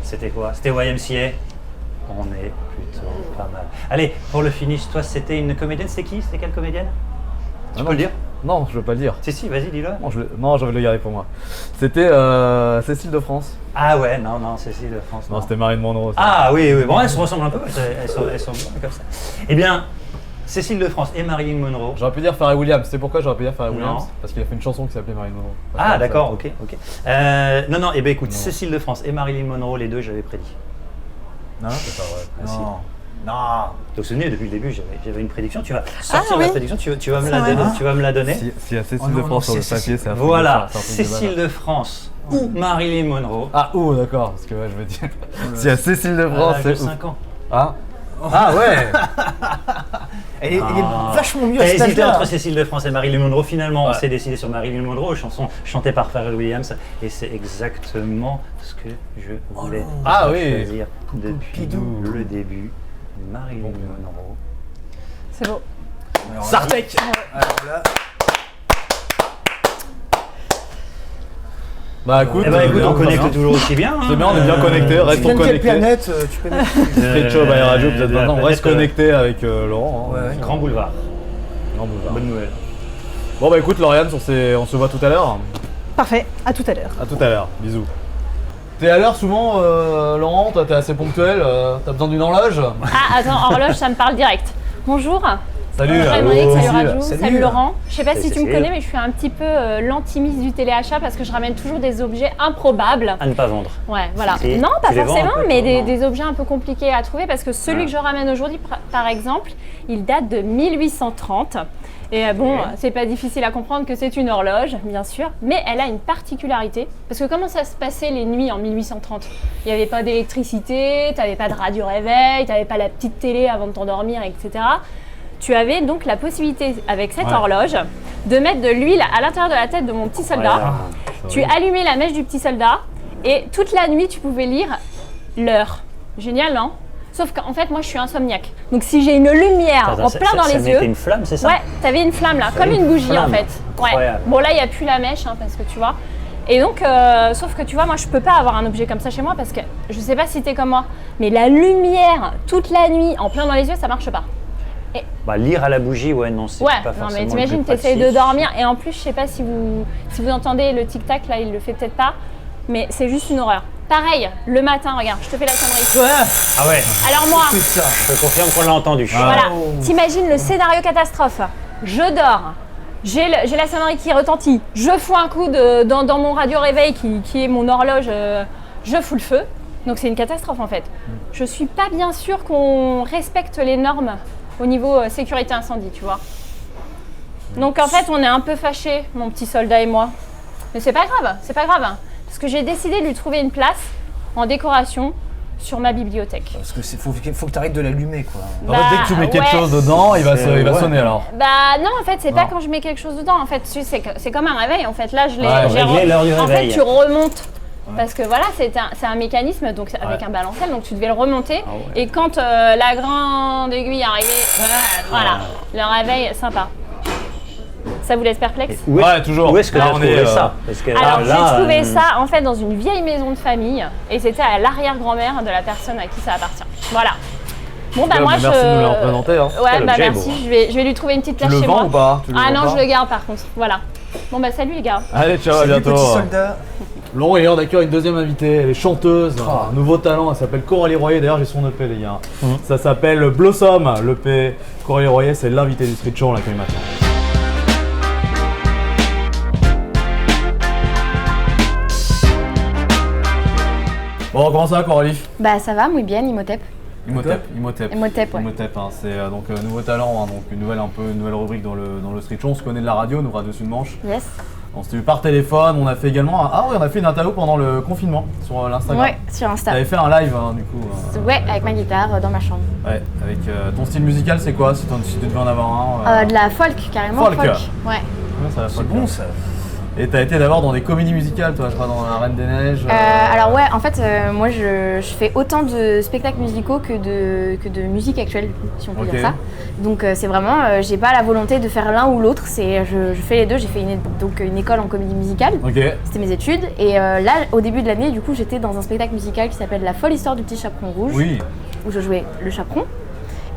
E: C'était quoi? C'était YMCA. On est plutôt pas mal. Allez, pour le finish, toi, c'était une comédienne, c'est qui? C'était quelle comédienne? Tu peux le dire?
A: Non, je veux pas le dire.
E: Si, vas-y, dis-le.
A: Non, j'avais le garder pour moi. C'était Cécile de France.
E: Ah ouais, non, Cécile de France.
A: Non, c'était Marilyn Monroe.
E: Ah oui, bon, elles se ressemblent un peu, elles sont bien comme ça. Eh bien, Cécile de France et Marilyn Monroe.
A: J'aurais pu dire Pharrell Williams. C'est pourquoi j'aurais pu dire Pharrell
E: Non.
A: Williams? Parce qu'il a fait une chanson qui s'appelait Marilyn Monroe.
E: Ah d'accord, ok. Non, eh bien écoute, Cécile de France et Marilyn Monroe, les deux, j'avais prédit.
B: Non,
A: C'est pas vrai.
E: Ah, si.
B: Non.
E: Tu te souviens, depuis le début, j'avais une prédiction. Tu vas sortir
D: oui.
E: la prédiction, tu vas me la donner.
A: S'il y a Cécile
B: Oh non,
A: de France sur le
B: c'est
A: papier, c'est un truc de
E: Voilà,
A: ça, c'est un truc de
E: Cécile
A: malade.
E: de France ou Marilyn Monroe.
A: Ah, d'accord, parce que ouais, je veux dire. S'il y a Cécile de
E: À
A: France,
E: l'âge de
A: c'est.
E: 5 ans.
A: Ah ouais.
B: Elle est vachement mieux à
E: T'as
B: cet
E: hésité
B: âge-là.
E: entre Cécile de France et Marilyn Monroe. Finalement, on
A: Ouais.
E: s'est décidé sur Marilyn Monroe, chanson chantée par Pharrell Williams. Et c'est exactement ce que je voulais
A: Ah oui.
E: choisir depuis le début. Marilyn Monroe.
D: C'est beau.
B: Alors,
A: Sartek.
B: alors là,
A: Bah écoute,
E: Eh ben écoute, on
A: très
E: connecte
A: bien.
E: toujours aussi bien.
A: C'est bien, on est bien connectés,
B: tu
A: restons
B: viens de quelle
A: connectés.
B: planète tu peux mettre
A: Street Show by Radio, peut-être
E: de la
A: maintenant. On reste
E: planète,
A: connectés avec Laurent. Hein.
B: Ouais.
E: Grand boulevard.
A: Grand boulevard.
E: Bonne nouvelle.
A: Bon bah écoute Lauriane, on se voit tout à l'heure.
D: Parfait. À tout à l'heure.
A: À tout à l'heure, bisous. T'es à l'heure souvent, Laurent, toi t'es assez ponctuel, t'as besoin d'une horloge?
C: Ah, attends, horloge, ça me parle direct. Bonjour.
A: Salut,
C: Salut Émeric, salut Rajou,
B: Salut.
C: salut Laurent. Je sais pas si tu me
E: Salut.
C: connais, mais je suis un petit peu l'anti-miss du téléachat parce que je ramène toujours des objets improbables.
E: À ne pas vendre.
C: Ouais, voilà.
E: Et
C: Non, pas
E: tu les vends
C: forcément,
E: un peu,
C: mais
E: non.
C: des objets un peu compliqués à trouver parce que celui que je ramène aujourd'hui, par exemple, il date de 1830. Et bon, c'est pas difficile à comprendre que c'est une horloge, bien sûr, mais elle a une particularité. Parce que comment ça se passait les nuits en 1830 ? Il n'y avait pas d'électricité, tu n'avais pas de radio-réveil, tu n'avais pas la petite télé avant de t'endormir, etc. Tu avais donc la possibilité, avec cette horloge, de mettre de l'huile à l'intérieur de la tête de mon petit soldat. Tu allumais la mèche du petit soldat et toute la nuit, tu pouvais lire l'heure. Génial, non ? Sauf qu'en fait, moi, je suis insomniaque. Donc, si j'ai une lumière
E: Attends,
C: en plein dans
E: ça
C: les yeux...
E: mettait une flamme, c'est ça?
C: Ouais, t'avais une flamme là, comme une bougie en
E: flamme.
C: fait. Ouais.
E: Incroyable.
C: Bon, là, il n'y a plus la mèche, hein, parce que tu vois. Et donc, sauf que tu vois, moi, je peux pas avoir un objet comme ça chez moi parce que je sais pas si t'es comme moi, mais la lumière toute la nuit en plein dans les yeux, ça marche pas.
E: Bah, lire à la bougie, ouais, non, c'est
C: Ouais,
E: pas
C: non,
E: forcément
C: mais
E: le
C: t'imagines,
E: plus
C: t'essayes de
E: pratique.
C: dormir et en plus, je sais pas si vous entendez le tic-tac, là, il le fait peut-être pas, mais c'est juste une horreur. Pareil, le matin, regarde, je te fais la sonnerie.
E: Ah ouais,
C: Alors moi,
B: C'est ça.
E: je confirme qu'on l'a entendu.
C: voilà, t'imagines le scénario catastrophe. Je dors, j'ai la sonnerie qui retentit, je fous un coup dans mon radio-réveil qui est mon horloge, je fous le feu. Donc c'est une catastrophe en fait. Je suis pas bien sûre qu'on respecte les normes au niveau sécurité incendie, tu vois. Donc en fait, on est un peu fâchés, mon petit soldat et moi. Mais c'est pas grave, hein, parce que j'ai décidé de lui trouver une place en décoration sur ma bibliothèque.
B: Parce que faut que tu arrêtes de l'allumer, quoi.
A: En fait, dès que tu mets quelque
C: ouais.
A: chose dedans, il va
E: Ouais.
A: sonner alors.
C: Bah non, en fait, c'est pas
A: Non.
C: quand je mets quelque chose dedans. En fait, c'est comme un réveil. En fait, là, je l'ai.
A: Ouais,
C: j'ai
E: régler l'heure du
C: En fait,
E: réveil.
C: tu remontes. Parce que voilà, c'est un mécanisme donc avec un balanciel, donc tu devais le remonter. Et quand la grande aiguille est arrivée, voilà, le réveil, sympa. Ça vous laisse perplexe ?
E: Où est-
A: Ouais, toujours.
E: Où est-ce que tu
A: Là,
E: as
A: on
E: trouvé
A: est,
E: ça? Parce que
C: Alors,
E: là,
C: j'ai trouvé ça en fait dans une vieille maison de famille et c'était à l'arrière-grand-mère de la personne à qui ça appartient. Voilà. Bon, bah
A: Ouais,
C: moi
A: mais
C: je.
A: merci de nous l'avoir présenté, hein.
C: Ouais,
E: Quel
C: bah
E: objet
C: merci.
E: beau.
C: Je vais lui trouver une petite
A: Tu
C: place
A: le
C: chez
A: vends
C: moi.
A: ou pas? Tu le
C: Ah
A: vends
C: non,
A: pas
C: je le garde par contre. Voilà. Bon, bah salut les gars.
A: Allez, ciao, à
B: Salut,
A: bientôt.
B: petit soldat.
A: Laurent, et on accueille une deuxième invitée, elle est chanteuse, un nouveau talent, elle s'appelle Coralie Royer, d'ailleurs j'ai son EP les gars. Ça s'appelle Blossom, l'EP. Coralie Royer, c'est l'invité du Street Show, on l'accueille maintenant. Bon, comment ça va Coralie?
F: Bah ça va, muy bien, Imhotep.
A: Imhotep.
F: Imhotep, ouais.
A: Imhotep, hein, c'est donc nouveau talent, hein, donc une nouvelle rubrique dans le Street Show. On se connaît de la radio, nous Radio Sud Manche.
F: Yes.
A: On s'est vu par téléphone, on a fait également on a fait une interview pendant le confinement sur l'Instagram.
F: Ouais, sur Insta.
A: T'avais fait un live hein, du coup.
F: Ouais, avec ma guitare dans ma chambre.
A: Ouais, avec ton style musical, c'est quoi si tu devais en avoir un
F: De la folk, carrément.
A: Folk.
F: Ouais.
A: Ouais, ça va
B: C'est
A: pas
B: bon,
A: bien.
B: ça.
A: Et t'as été d'abord dans des comédies musicales, toi, je crois, dans La Reine des Neiges.
F: Alors ouais, en fait, moi je fais autant de spectacles musicaux que de musique actuelle, du coup, si on peut
A: Ok.
F: dire ça. Donc c'est vraiment, j'ai pas la volonté de faire l'un ou l'autre, je fais les deux. J'ai fait une école en comédie musicale.
A: Ok.
F: C'était mes études. Et là, au début de l'année, du coup, j'étais dans un spectacle musical qui s'appelle La folle histoire du petit chaperon rouge,
A: Oui.
F: où je jouais le chaperon.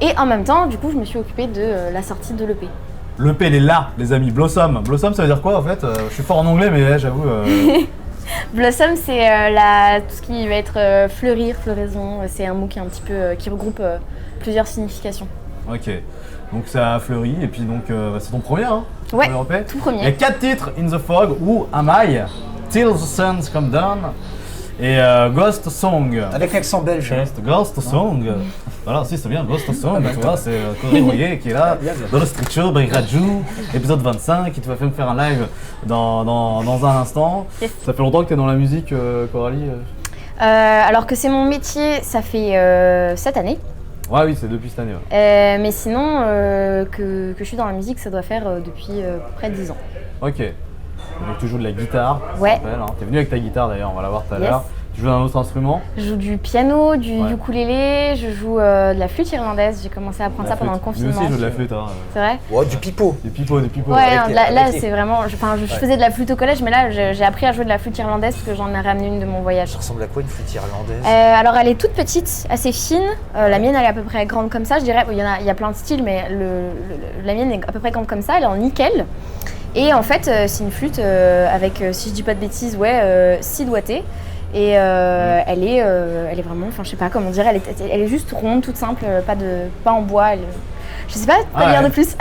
F: Et en même temps, du coup, je me suis occupée de la sortie de l'EP.
A: L'EP, elle est là, les amis. Blossom. Blossom, ça veut dire quoi en fait? Je suis fort en anglais, mais j'avoue.
F: Blossom, c'est tout ce qui va être fleurir, floraison. C'est un mot qui est un petit peu qui regroupe plusieurs significations.
A: Ok. Donc ça a fleuri, et puis donc c'est ton premier, hein?
F: Ouais,
A: premier EP.
F: tout premier.
A: Il y a 4 titres: In the Fog, Who Am I, Till the Suns Come Down et Ghost Song.
B: Avec l'accent belge.
A: Ghost Song. Voilà, si c'est bien, Ghost Song, tu vois, c'est Coralie Royer qui est là, dans le Street Show, by Rajou, épisode 25, qui te va faire un live dans un instant.
F: Yes.
A: Ça fait longtemps que tu es dans la musique, Coralie?
F: Alors que c'est mon métier, ça fait cette année.
A: Ouais, oui, c'est depuis cette année. Ouais.
F: Mais sinon, que je suis dans la musique, ça doit faire depuis près de 10 ans.
A: Ok. Donc tu joues de la guitare,
F: Ouais.
A: ça s'appelle, hein. T'es venu avec ta guitare d'ailleurs, on va la voir tout à
F: Yes.
A: l'heure. Tu joues d'un autre instrument?
F: Je joue du piano, du
A: Ouais.
F: ukulélé, je joue de la flûte irlandaise. J'ai commencé à apprendre ça pendant le
A: Lui
F: confinement.
A: aussi, il joue de la flûte. Hein.
F: C'est vrai?
B: Ouais, du pipeau.
A: Des pipeaux.
F: Ouais,
B: avec les-
F: là
B: avec les-
F: c'est vraiment. Je faisais de la flûte au collège, mais là j'ai appris à jouer de la flûte irlandaise parce que j'en ai ramené une de mon voyage.
B: Ça ressemble à quoi une flûte irlandaise?
F: Alors elle est toute petite, assez fine. La mienne elle est à peu près grande comme ça, je dirais. Il y a plein de styles, mais la mienne est à peu près grande comme ça. Elle est en nickel. Et en fait, c'est une flûte avec, si je dis pas de bêtises, 6 doigtés. Et elle est vraiment, enfin je sais pas comment dire, elle est juste ronde, toute simple, pas en bois. Je sais pas quoi dire de plus.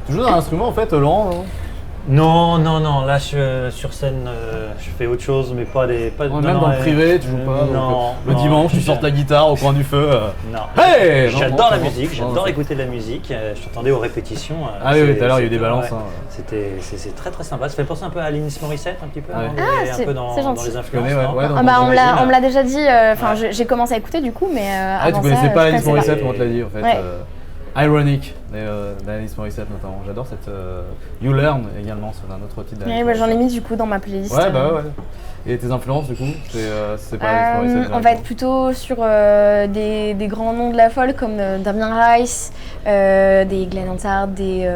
A: Tu joues d'un instrument en fait, Laurent?
E: Non, là sur scène je fais autre chose, mais pas des.
A: Même dans le privé, tu joues pas?
E: Non.
A: Le dimanche, tu sortes la guitare au coin du feu.
E: Non.
A: Hey,
E: j'adore la musique, j'adore écouter de la musique. Je t'entendais aux répétitions.
A: Ah oui, tout à l'heure il y a eu des balances.
E: C'est très très sympa. Ça fait penser un peu à Alanis Morissette un petit peu.
F: C'est
E: un peu dans les influences.
F: On me l'a déjà dit. J'ai commencé à écouter du coup, mais.
A: Ah, tu connaissais pas Alanis Morissette, on te l'a dit en fait. Ironic d'Alanis Morissette notamment. J'adore cette You Learn également, c'est un autre titre d'Alanis Morissette.
F: J'en ai mis du coup dans ma playlist.
A: Ouais. Et tes influences du coup, c'est pas Alanis Morissette?
F: On va être plutôt sur des grands noms de la folk comme Damien Rice, des Glenn Hansard, des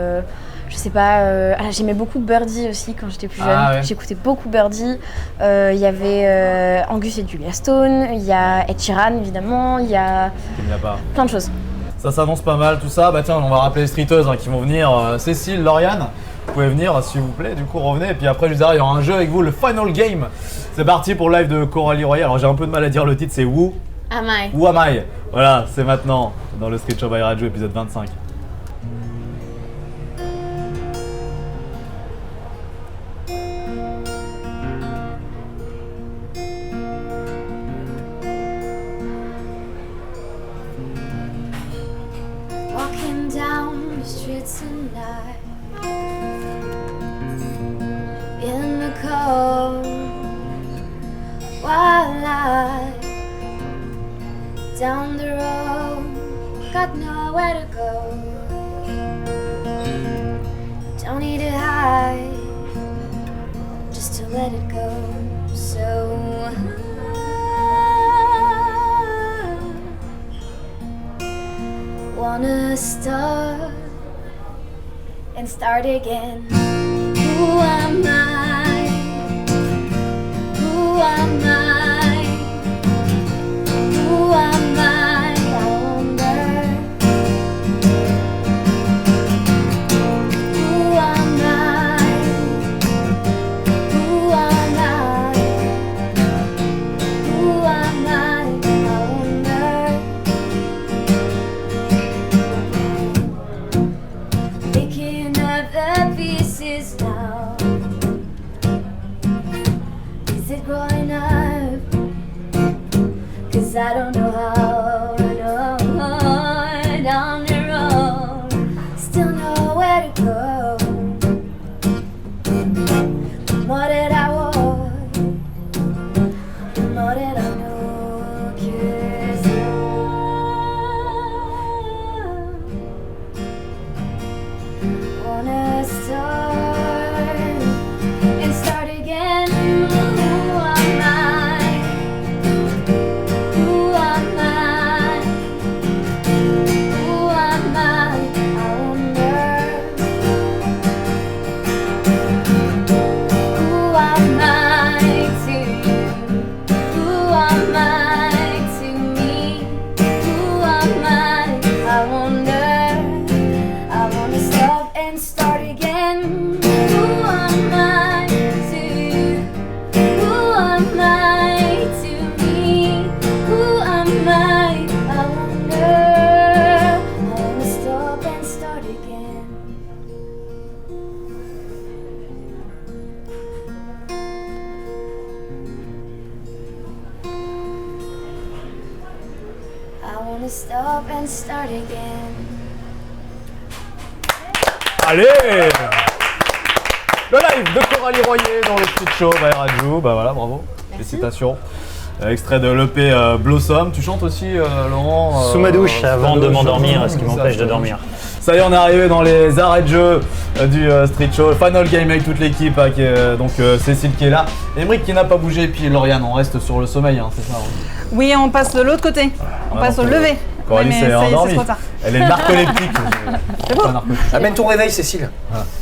F: je sais pas, j'aimais beaucoup Birdie aussi quand j'étais plus jeune. J'écoutais beaucoup Birdie. Il y avait Angus et Julia Stone, il y a Ed Sheeran évidemment, il y a plein de choses.
A: Ça s'annonce pas mal tout ça. Bah tiens, on va rappeler les streeteuses qui vont venir. Cécile, Lauriane, vous pouvez venir s'il vous plaît, du coup revenez. Et puis après, juste derrière, il y aura un jeu avec vous, le Final Game. C'est parti pour le live de Coralie Royer. Alors j'ai un peu de mal à dire le titre, c'est Who
F: Am I?
A: Who Am I? Voilà, c'est maintenant dans le Street Show by Radio épisode 25.
G: In the cold, while I down the road, got nowhere to go. Don't need to hide, just to let it go. So I wanna start and start again. Who am I? Who am I? Who am I? I wonder. Who am I? Who am I? Who am I? I wonder. Picking up the pieces now. Is it growing up? 'Cause I don't know how. Down the road, still know where to go. The more that I walk, the more that I know. 'Cause I wanna start and start again. Who am I? Who am I? Who am I? I wonder. Who am I to you? Who am I to me? Who am I? I wonder. I wanna stop and start again. Who am I to you? Who am I to me? Who am I? I wonder. I wanna stop and start again. I wanna stop and start again.
A: Allez! Le live de Coralie Royer dans le Street Show by Radio. Bah voilà, bravo. Félicitations. Extrait de l'EP Blossom. Tu chantes aussi, Laurent?
E: Sous ma douche, avant de m'endormir, ce qui m'empêche de dormir.
A: Ça y est, on est arrivé dans les arrêts de jeu du Street Show. Final Game avec toute l'équipe, donc Cécile qui est là, Émeric qui n'a pas bougé, et puis Lauriane, on reste sur le sommeil, c'est ça?
D: Oui, on passe de l'autre côté. On passe au lever.
A: Coralie s'est endormie. Elle est narcoleptique.
D: C'est beau.
B: Amène ton réveil, Cécile.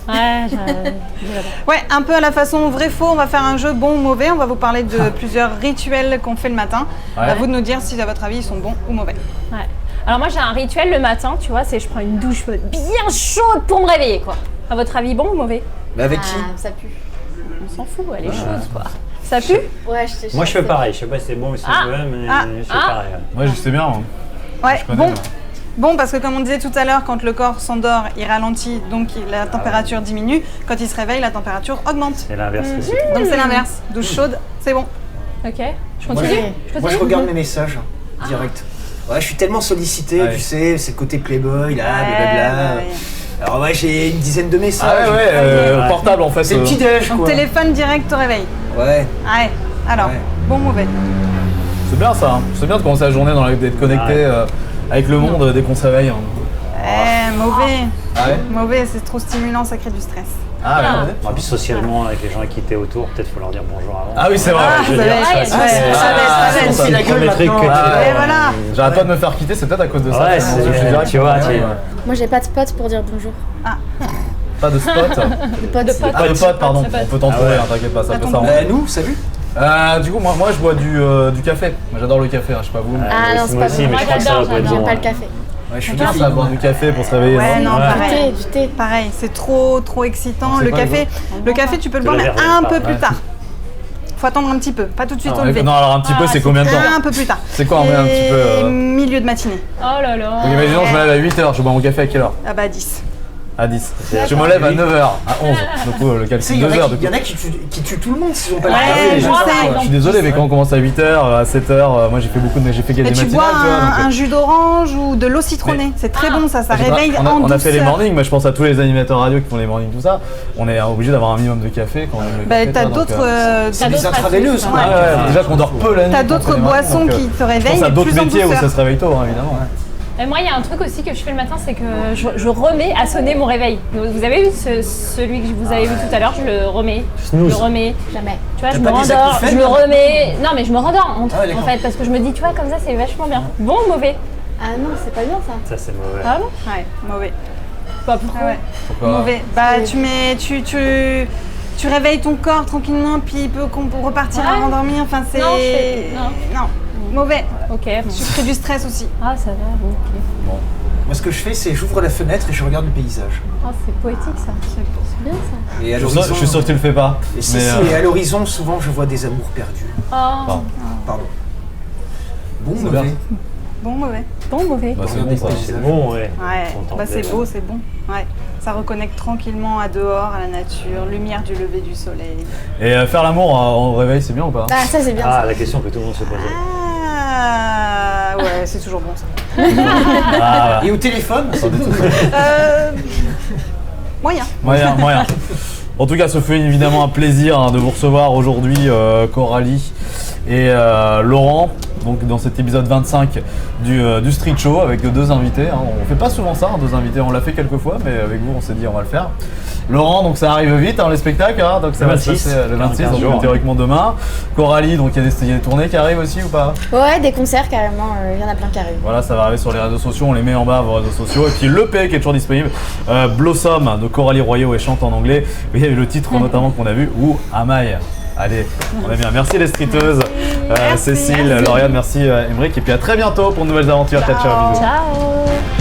D: Ouais, un peu à la façon vrai-faux, on va faire un jeu bon ou mauvais. On va vous parler de plusieurs rituels qu'on fait le matin. À vous de nous dire si, à votre avis, ils sont bons ou mauvais.
C: Ouais. Alors moi j'ai un rituel le matin, tu vois, c'est je prends une douche bien chaude pour me réveiller, quoi. À votre avis, bon ou mauvais?
B: Mais avec qui?
F: Ça pue.
C: On s'en fout, elle est chaude, quoi. Ça pue?
F: Ouais,
E: Moi je fais pareil, je sais pas si c'est bon ou si c'est mauvais, mais je fais pareil.
A: Ouais, je sais bien.
D: Ouais,
A: Je connais,
D: bon.
A: moi.
D: bon parce que comme on disait tout à l'heure, quand le corps s'endort, il ralentit, donc la température diminue. Quand il se réveille, la température augmente.
E: C'est l'inverse aussi.
D: Donc c'est l'inverse. Douche chaude, c'est bon.
C: Ok, je
B: Moi,
C: continue.
B: moi, je regarde mes messages direct. Ouais, je suis tellement sollicité, tu sais, c'est le côté playboy, là, blablabla.
D: Ouais.
B: Alors ouais, j'ai une dizaine de messages.
A: Ah ouais, portable en fait.
B: C'est le petit déj,
D: Donc
B: quoi.
D: téléphone direct au réveil.
B: Ouais.
D: Ouais. Alors,
B: Ouais.
D: bon mauvais.
A: C'est bien ça, hein. C'est bien de commencer la journée d'être connecté avec le monde dès qu'on se réveille. Hein.
D: Mauvais.
A: Ah ouais.
D: Mauvais, c'est trop stimulant, ça crée du stress.
A: Ah ouais.
E: Et puis socialement, avec les gens avec qui t'es autour, peut-être faut leur dire bonjour avant.
A: Ah oui, c'est vrai.
D: Ah,
E: je veux
D: ça
E: dire,
D: va
E: ça,
D: être-
E: c'est-
D: ouais, ça va être-
B: c'est la gueule
E: premier truc
B: maintenant.
E: que tu-
D: Et voilà.
A: J'arrête pas de me faire quitter, c'est peut-être à cause de ça.
E: Ouais,
A: finalement.
E: c'est-
A: Je suis direct,
E: tu vois,
A: ouais,
E: tu-
A: ouais.
F: Moi, j'ai pas de potes pour dire bonjour.
A: Pas de spot.
F: De potes.
A: Ah, de pote, pardon.
C: de pote.
A: On peut t'en
E: Ah
A: trouver,
E: ouais.
A: hein, t'inquiète pas, ça
D: Ça
A: peut
D: tombe
A: s'arranger.
B: Nous, salut.
A: Du coup, moi je bois du café. Moi, j'adore le café, hein, je sais pas vous. mais-
F: Ah non, c'est
E: moi
F: pas
E: aussi,
F: bon.
E: mais
C: Moi,
E: je crois que ça
C: j'adore,
E: va pas être
F: J'aime
E: bon.
F: pas
E: hein.
F: le café.
B: Ouais, je suis
A: C'est bien ça, boire du café pour se réveiller.
D: Ouais, non,
E: Ouais.
D: pareil.
F: Du thé.
D: Pareil, c'est trop excitant.
A: C'est
D: Le
A: pas
D: café, tu peux le
E: Tu
D: boire,
E: la
D: mais
E: verrais
D: un
E: pas,
D: peu
E: ouais.
D: plus tard. Faut attendre un petit peu, pas tout de suite au lever.
A: Non, alors un petit peu, c'est combien de temps
D: Un peu plus tard.
A: C'est quoi en vrai un petit peu
D: Et milieu de matinée.
C: Oh là là.
A: Donc, imaginons, je me lève à 8h, je bois mon café à quelle heure?
D: Ah bah 10.
A: À 10. Je me lève à 9h, à 11. Donc le
B: Tu sais,
A: calcul
B: il y en
A: 2
B: a
A: heures.
B: qui- il y en a qui tuent tout le monde s'ils ont pas
D: Ouais,
B: le café.
D: je
C: moi,
D: sais.
C: par exemple.
A: Je suis désolé, mais quand on commence à 8h, à 7h, moi j'ai fait beaucoup de. J'ai fait
D: Mais
A: des
D: tu
A: matinales,
D: bois
A: tu vois. donc,
D: un jus d'orange ou de l'eau citronnée. C'est très bon, ça
A: j'ai pas-
D: réveille en
A: on a fait les
D: douceur.
A: mornings, mais je pense à tous les animateurs radio qui font les mornings, tout ça. On est obligé d'avoir un minimum de café quand on aime le
D: Bah,
A: café,
D: t'as
A: tu vois, donc,
D: d'autres
B: C'est des
C: d'autres
B: intraveineuses.
C: astuces,
B: quoi.
A: ouais, déjà qu'on dort peu la nuit.
D: t'as
A: quand on
D: d'autres
A: fait les mornings,
D: boissons
A: donc,
D: qui te
A: je
D: réveillent,
A: pense à
D: mais
A: d'autres
D: plus en
A: métiers où
D: douceur.
A: ça se réveille tôt, hein, évidemment.
C: Et moi, il y a un truc aussi que je fais le matin, c'est que je remets à sonner mon réveil. Vous avez vu celui que vous avez vu tout à l'heure, je le remets.
E: Snooze.
C: Je le remets.
F: Jamais.
C: Tu vois,
B: T'as
C: je me
B: pas des
C: rendors,
B: acouphènes,
C: je le
B: là
C: remets. Non, mais je me rendors
B: Ah ouais, d'accord.
C: en fait, parce que je me dis, tu vois, comme ça, c'est vachement bien. Bon ou mauvais?
F: Ah non, c'est pas bien ça.
E: Ça, c'est mauvais.
C: Ah bon?
D: Ouais, mauvais.
C: Pas pourquoi?
D: Ah ouais.
A: Pourquoi
D: Mauvais. Bah, tu réveilles ton corps tranquillement, puis il peut repartir à
C: Ouais.
D: rendormir. Enfin, c'est.
C: Non, je fais- non.
D: Mauvais.
C: Ok. bon.
D: Tu crées du stress aussi.
C: Ah, ça va, bon, ok.
B: Moi, ce que je fais, c'est j'ouvre la fenêtre et je regarde le paysage.
C: Ah, c'est poétique ça.
F: C'est bien ça.
B: Et à
A: Je suis sûr que tu le fais pas.
B: Et si,
A: mais,
B: si, et à l'horizon, souvent, je vois des amours perdus.
C: Oh.
B: Pardon. Bon,
A: C'est
B: mauvais.
A: bien.
D: Bon, mauvais.
C: Bon, mauvais.
A: Bah, c'est bon ça.
E: C'est bon, ouais.
D: Ouais.
E: Contempler,
D: Bah, c'est beau, c'est bon. Ouais. Ça reconnecte tranquillement à dehors, à la nature, lumière du lever du soleil.
A: Et faire l'amour en réveil, c'est bien ou pas?
F: Ah, ça c'est bien
E: Ah,
F: ça.
E: la question que tout le monde se posait.
D: Ah, ouais, c'est toujours bon ça.
A: Ah,
B: Et au téléphone, c'est bon.
D: Moyen.
A: moyen. En tout cas, ce fut évidemment un plaisir de vous recevoir aujourd'hui, Coralie et Laurent, donc dans cet épisode 25 du Street Show avec deux invités. Hein. On fait pas souvent ça, hein, deux invités, on l'a fait quelques fois, mais avec vous on s'est dit on va le faire. Laurent, donc ça arrive vite, hein, les spectacles, hein, donc ça
E: Le
A: va se
E: 26,
A: passer le 26,
E: 15
A: donc
E: jours.
A: théoriquement demain. Coralie, donc il y a des tournées qui arrivent aussi ou pas?
F: Ouais, des concerts carrément, il y en a plein qui arrivent.
A: Voilà, ça va arriver sur les réseaux sociaux, on les met en bas à vos réseaux sociaux. Et puis l'EP qui est toujours disponible, Blossom de Coralie Royaux et chante en anglais. Il y avait le titre notamment qu'on a vu, ou Amaï. Allez, on est bien. Merci les streeteuses,
D: Merci.
A: Cécile, Lauriane, merci Emric. Et puis à très bientôt pour de nouvelles aventures. Ciao, ciao, bisous.
C: Ciao.